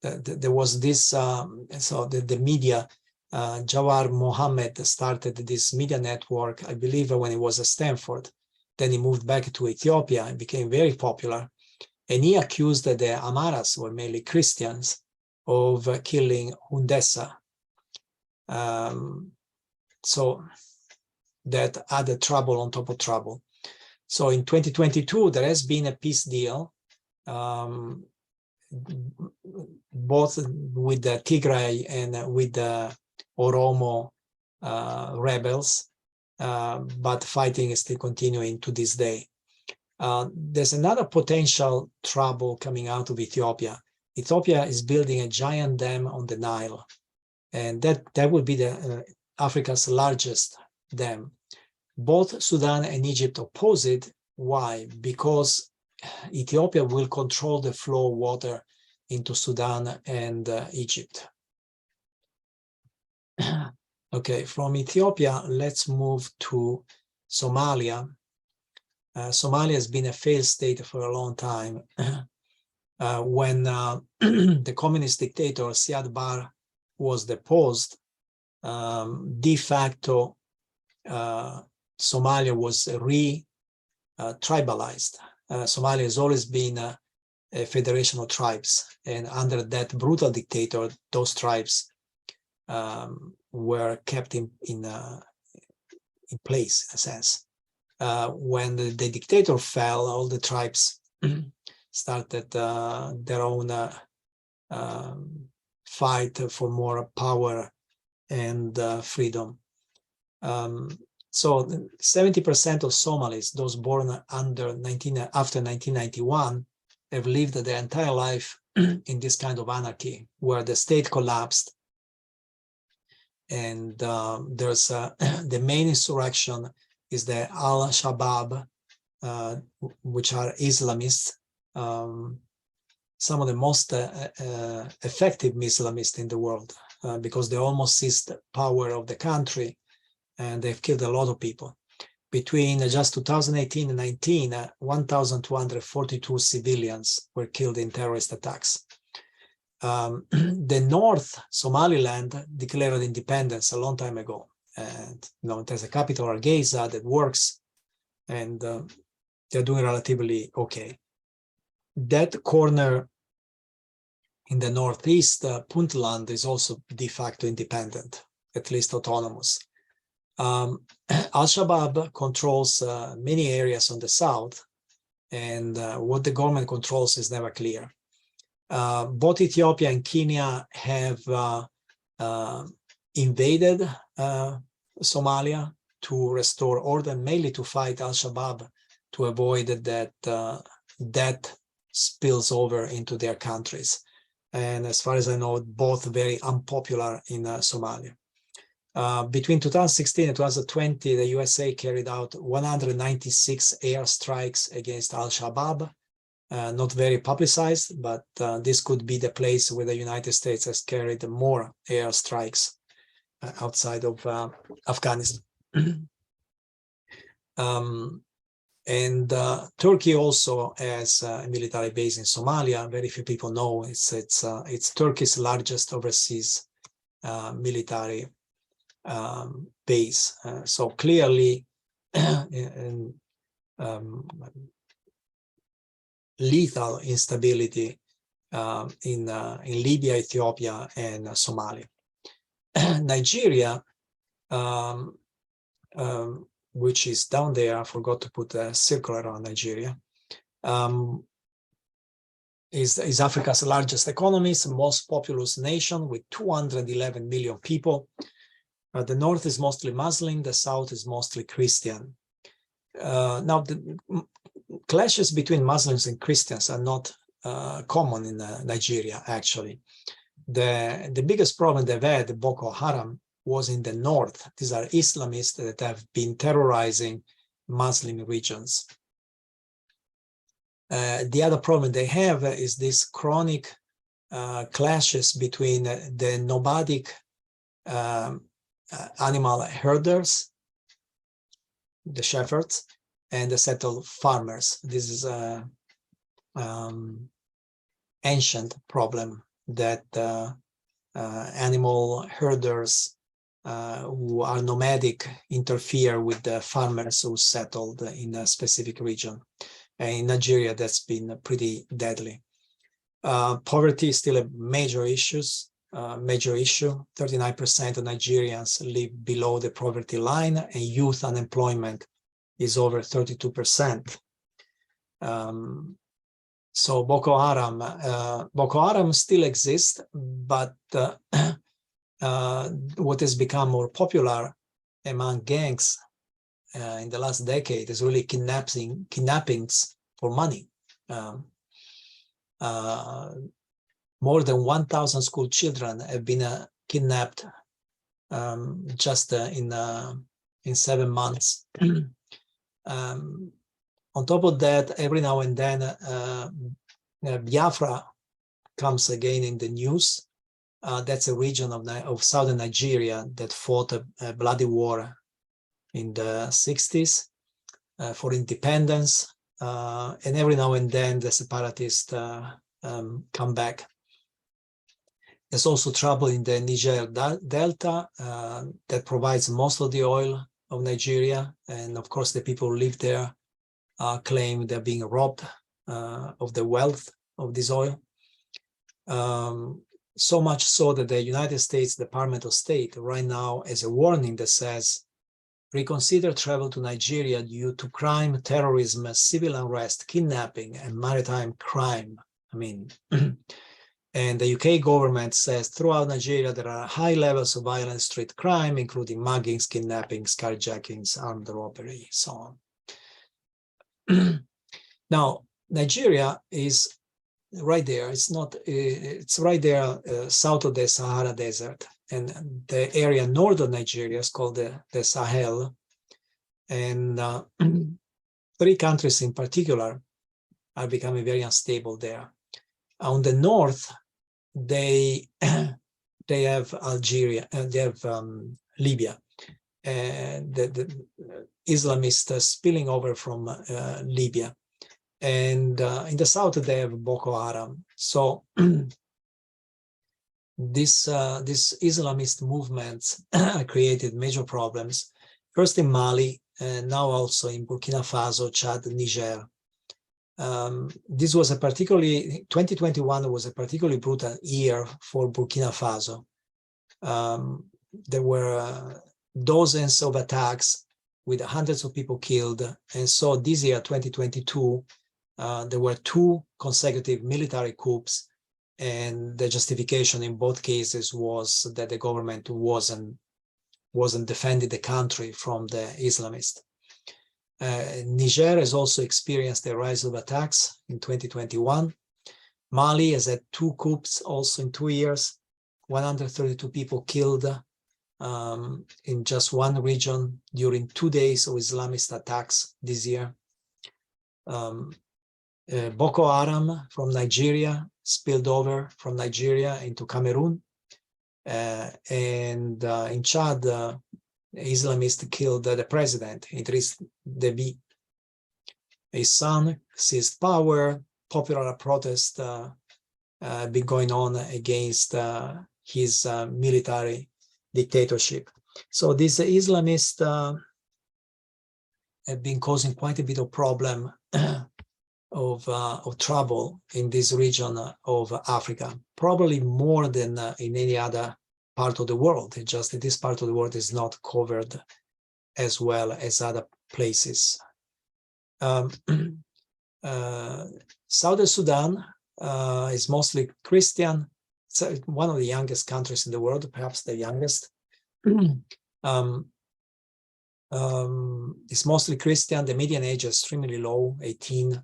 there was this, so the media, Jawar Mohammed started this media network, I believe, when he was at Stanford. Then he moved back to Ethiopia and became very popular. And he accused that the Amaras, were mainly Christians, of killing Hundessa. So that added trouble on top of trouble. So in 2022, there has been a peace deal, both with the Tigray and with the Oromo rebels, but fighting is still continuing to this day. There's another potential trouble coming out of Ethiopia. Ethiopia is building a giant dam on the Nile, and that would be the Africa's largest dam. Both Sudan and Egypt oppose it. Why? Because Ethiopia will control the flow of water into Sudan and Egypt. Okay, from Ethiopia, let's move to Somalia. Somalia has been a failed state for a long time. When the communist dictator Siad Barre was deposed, de facto Somalia was tribalized. Somalia has always been a federation of tribes, and under that brutal dictator, those tribes were kept in place, in a sense. When the dictator fell, all the tribes started their own fight for more power and freedom. So 70% of Somalis, those born after 1991, have lived their entire life in this kind of anarchy, where the state collapsed. And there's the main insurrection is the Al-Shabaab, which are Islamists, some of the most effective Islamists in the world, because they almost seized the power of the country, and they've killed a lot of people. Between just 2018 and 19, 1,242 civilians were killed in terrorist attacks. The North, Somaliland, declared independence a long time ago. And it has a capital, Hargeisa, that works, and they're doing relatively okay. That corner in the northeast, Puntland, is also de facto independent, at least autonomous. Al-Shabaab controls many areas on the south, and what the government controls is never clear. Both Ethiopia and Kenya have invaded Somalia to restore order, mainly to fight Al-Shabaab, to avoid that death spills over into their countries. And as far as I know, both very unpopular in Somalia. Between 2016 and 2020, the USA carried out 196 airstrikes against Al-Shabaab. Not very publicized, but this could be the place where the United States has carried more airstrikes outside of Afghanistan. And Turkey also has a military base in Somalia. Very few people know it's Turkey's largest overseas military base. So clearly, lethal instability in Libya, Ethiopia, and Somalia. Nigeria, which is down there, I forgot to put a circle around Nigeria, is Africa's largest economy, most populous nation with 211 million people. The north is mostly Muslim, the south is mostly Christian. Now, the clashes between Muslims and Christians are not common in Nigeria, actually. The biggest problem they've had, Boko Haram, was in the north. These are Islamists that have been terrorizing Muslim regions. The other problem they have is this chronic clashes between the nomadic animal herders, the shepherds, and the settled farmers. This is an ancient problem that animal herders who are nomadic interfere with the farmers who settled in a specific region. And in Nigeria, that's been pretty deadly. Poverty is still a major issue. 39% of Nigerians live below the poverty line, and youth unemployment is over 32%. So Boko Haram still exists, but what has become more popular among gangs in the last decade is really kidnappings for money. More than 1,000 school children have been kidnapped just in 7 months. On top of that, every now and then, Biafra comes again in the news. That's a region of southern Nigeria that fought a bloody war in the 60s for independence. And every now and then, the separatists come back. There's also trouble in the Niger Delta that provides most of the oil of Nigeria. And of course, the people who live there claim they're being robbed of the wealth of this oil. So much so that the United States Department of State right now has a warning that says, reconsider travel to Nigeria due to crime, terrorism, civil unrest, kidnapping, and maritime crime. I mean, and the UK government says throughout Nigeria there are high levels of violent street crime, including muggings, kidnappings, carjackings, armed robbery, so on. Now, Nigeria is right there. It's right there south of the Sahara Desert. And the area north of Nigeria is called the Sahel. And 3 countries in particular are becoming very unstable there. On the north, they have Algeria, they have Libya, and the Islamists spilling over from Libya. And in the south, they have Boko Haram. So these Islamist movements created major problems, first in Mali, and now also in Burkina Faso, Chad, Niger. 2021 was a particularly brutal year for Burkina Faso. There were dozens of attacks with hundreds of people killed. And so this year, 2022, there were 2 consecutive military coups. And the justification in both cases was that the government wasn't defending the country from the Islamists. Niger has also experienced a rise of attacks in 2021. Mali has had 2 coups also in 2 years, 132 people killed in just one region during 2 days of Islamist attacks this year. Boko Haram from Nigeria spilled over from Nigeria into Cameroon. And in Chad, Islamists killed the president, Idriss Déby. His son seized power. Popular protests been going on against his military dictatorship. So these Islamists have been causing quite a bit of problem of trouble in this region of Africa, probably more than in any other part of the world. It's just that this part of the world is not covered as well as other places. Southern Sudan is mostly Christian. It's one of the youngest countries in the world, perhaps the youngest. It's mostly Christian. The median age is extremely low, 18.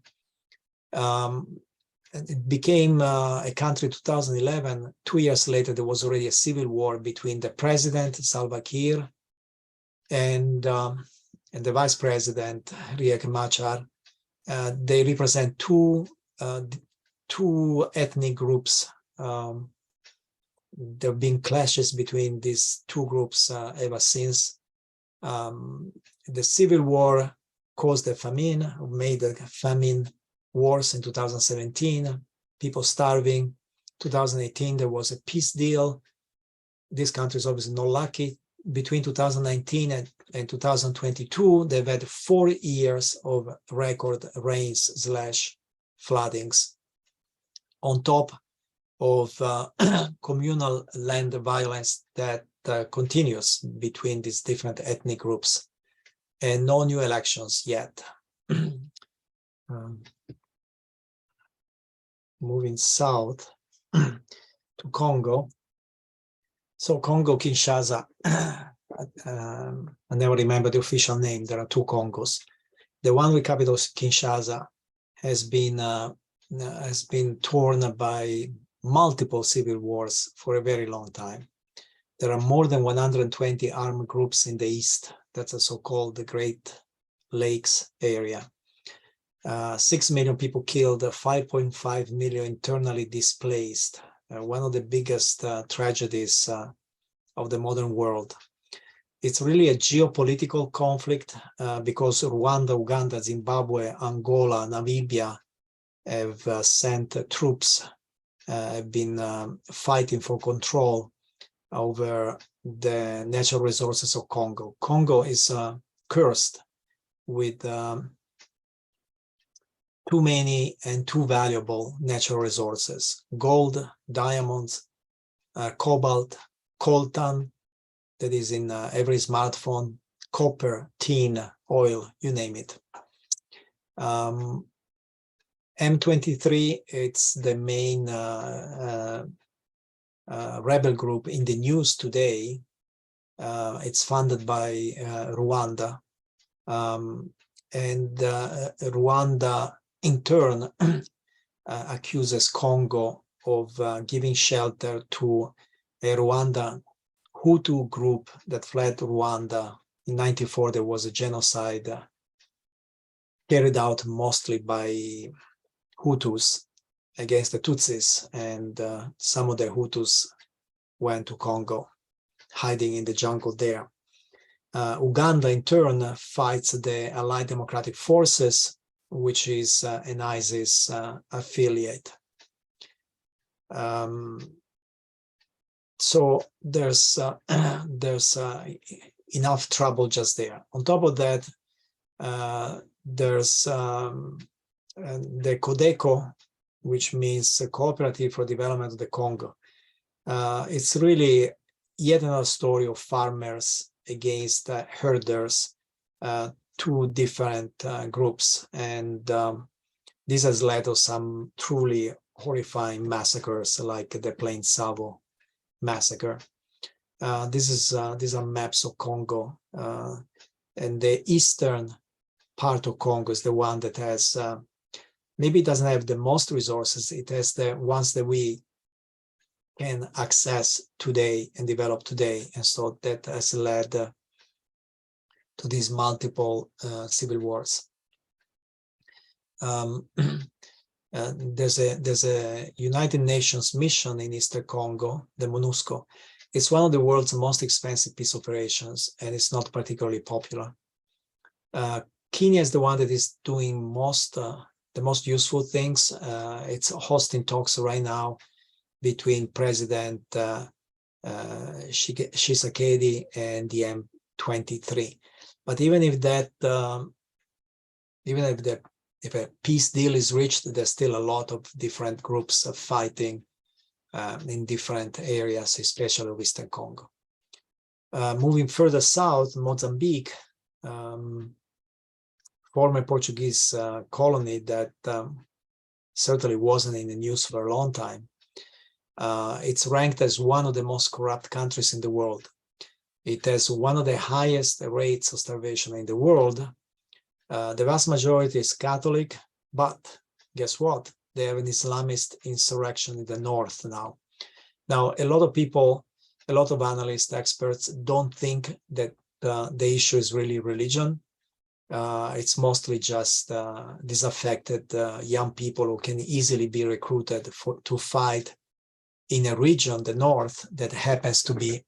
It became a country in 2011. 2 years later, there was already a civil war between the president, Salva-Kiir, and the vice president, Riek Machar. They represent two ethnic groups. There have been clashes between these two groups ever since. The civil war caused a famine, made a famine worse in 2017, people starving. 2018, there was a peace deal. This country is obviously not lucky. Between 2019 and 2022, they've had 4 years of record rains / floodings, on top of communal land violence that continues between these different ethnic groups, and no new elections yet. Moving south to Congo. So Congo Kinshasa, I never remember the official name. There are two Congos. The one with capital Kinshasa has been torn by multiple civil wars for a very long time. There are more than 120 armed groups in the east. That's a so-called the Great Lakes area. 6 million people killed, 5.5 million internally displaced. One of the biggest tragedies of the modern world. It's really a geopolitical conflict because Rwanda, Uganda, Zimbabwe, Angola, Namibia have sent troops, have been fighting for control over the natural resources of Congo. Congo is cursed with too many and too valuable natural resources: gold, diamonds, cobalt, coltan, that is in every smartphone, copper, tin, oil, you name it. M23, it's the main rebel group in the news today. It's funded by Rwanda. And Rwanda, in turn, accuses Congo of giving shelter to a Rwanda Hutu group that fled Rwanda. In 1994, there was a genocide carried out mostly by Hutus against the Tutsis, and some of the Hutus went to Congo, hiding in the jungle there. Uganda, in turn, fights the Allied Democratic Forces, which is an ISIS affiliate. So there's enough trouble just there. On top of that, there's the Codeco, which means Cooperative for Development of the Congo. It's really yet another story of farmers against herders, two different groups, and this has led to some truly horrifying massacres, like the Plain Savo massacre. These are maps of Congo, and the eastern part of Congo is the one that has, maybe it doesn't have the most resources, it has the ones that we can access today and develop today, and so that has led to these multiple civil wars. There's a United Nations mission in Eastern Congo, the MONUSCO. It's one of the world's most expensive peace operations, and it's not particularly popular. Kenya is the one that is doing the most useful things. It's hosting talks right now between President Tshisekedi and the M23. But even if that, if a peace deal is reached, there's still a lot of different groups fighting in different areas, especially Western Congo. Moving further south, Mozambique, former Portuguese colony that certainly wasn't in the news for a long time. It's ranked as one of the most corrupt countries in the world. It has one of the highest rates of starvation in the world. The vast majority is Catholic, but guess what? They have an Islamist insurrection in the north now. Now, a lot of people, a lot of analysts, experts don't think that the issue is really religion. It's mostly just disaffected young people who can easily be recruited to fight in a region, the north, that happens to be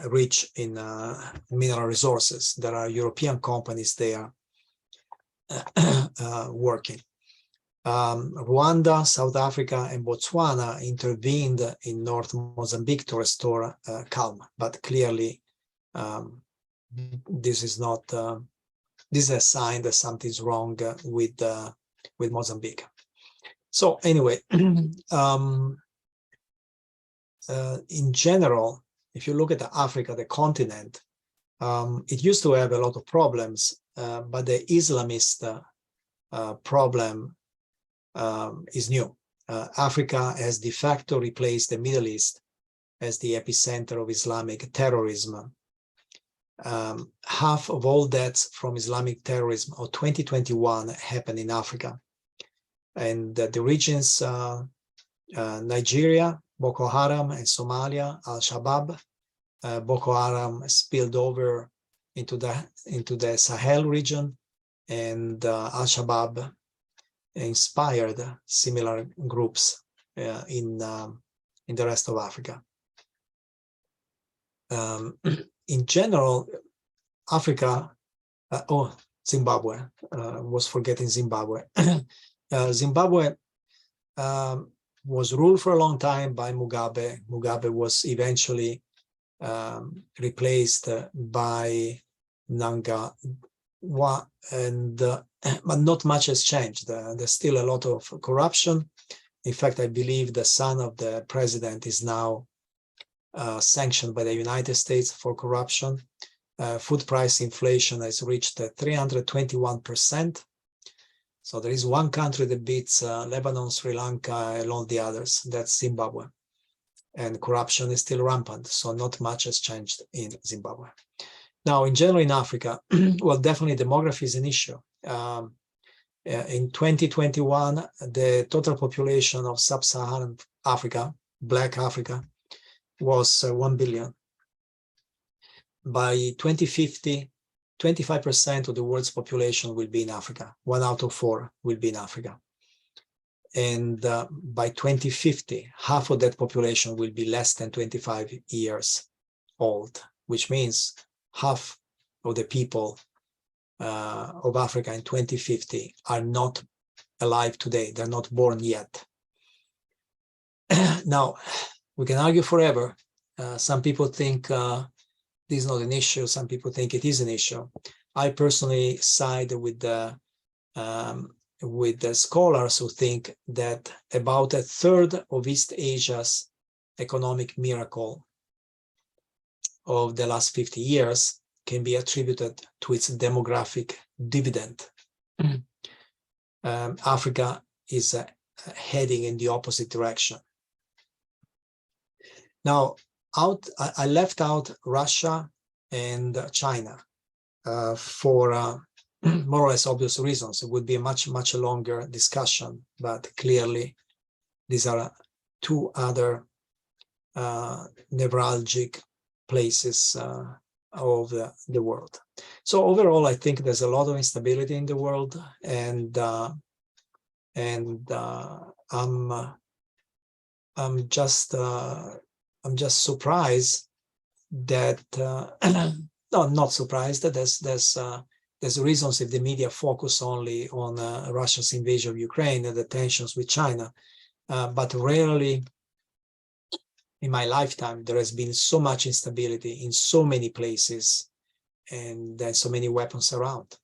rich in mineral resources. There are European companies there working. Rwanda, South Africa, and Botswana intervened in North Mozambique to restore calm, but clearly this is not. This is a sign that something's wrong with Mozambique. So anyway, in general, if you look at Africa, the continent, it used to have a lot of problems, but the Islamist problem is new. Africa has de facto replaced the Middle East as the epicenter of Islamic terrorism. Half of all deaths from Islamic terrorism of 2021 happened in Africa. And the regions, Nigeria, Boko Haram, and Somalia, Al-Shabaab. Boko Haram spilled over into the Sahel region, and Al-Shabaab inspired similar groups in the rest of Africa. In general, Africa, Zimbabwe, was forgetting Zimbabwe. Zimbabwe was ruled for a long time by Mugabe. Mugabe was eventually replaced by Mnangagwa, but not much has changed. There's still a lot of corruption. In fact, I believe the son of the president is now sanctioned by the United States for corruption. Food price inflation has reached 321%. So there is one country that beats Lebanon, Sri Lanka, and all the others. That's Zimbabwe. And corruption is still rampant, so not much has changed in Zimbabwe. Now, in general, in Africa, well, definitely demography is an issue. In 2021, the total population of sub-Saharan Africa, Black Africa, was 1 billion. By 2050, 25% of the world's population will be in Africa. 1 out of 4 will be in Africa. And by 2050, half of that population will be less than 25 years old, which means half of the people of Africa in 2050 are not alive today. They're not born yet. Now, we can argue forever. Some people think this is not an issue. Some people think it is an issue. I personally side with the scholars who think that about a third of East Asia's economic miracle of the last 50 years can be attributed to its demographic dividend. Africa is heading in the opposite direction. Now, I left out Russia and China for more or less obvious reasons. It would be a much longer discussion, but clearly these are two other neuralgic places of the world. So overall, I think there's a lot of instability in the world, and I'm just surprised that no, not surprised that there's reasons if the media focus only on Russia's invasion of Ukraine and the tensions with China, but rarely in my lifetime there has been so much instability in so many places and then so many weapons around.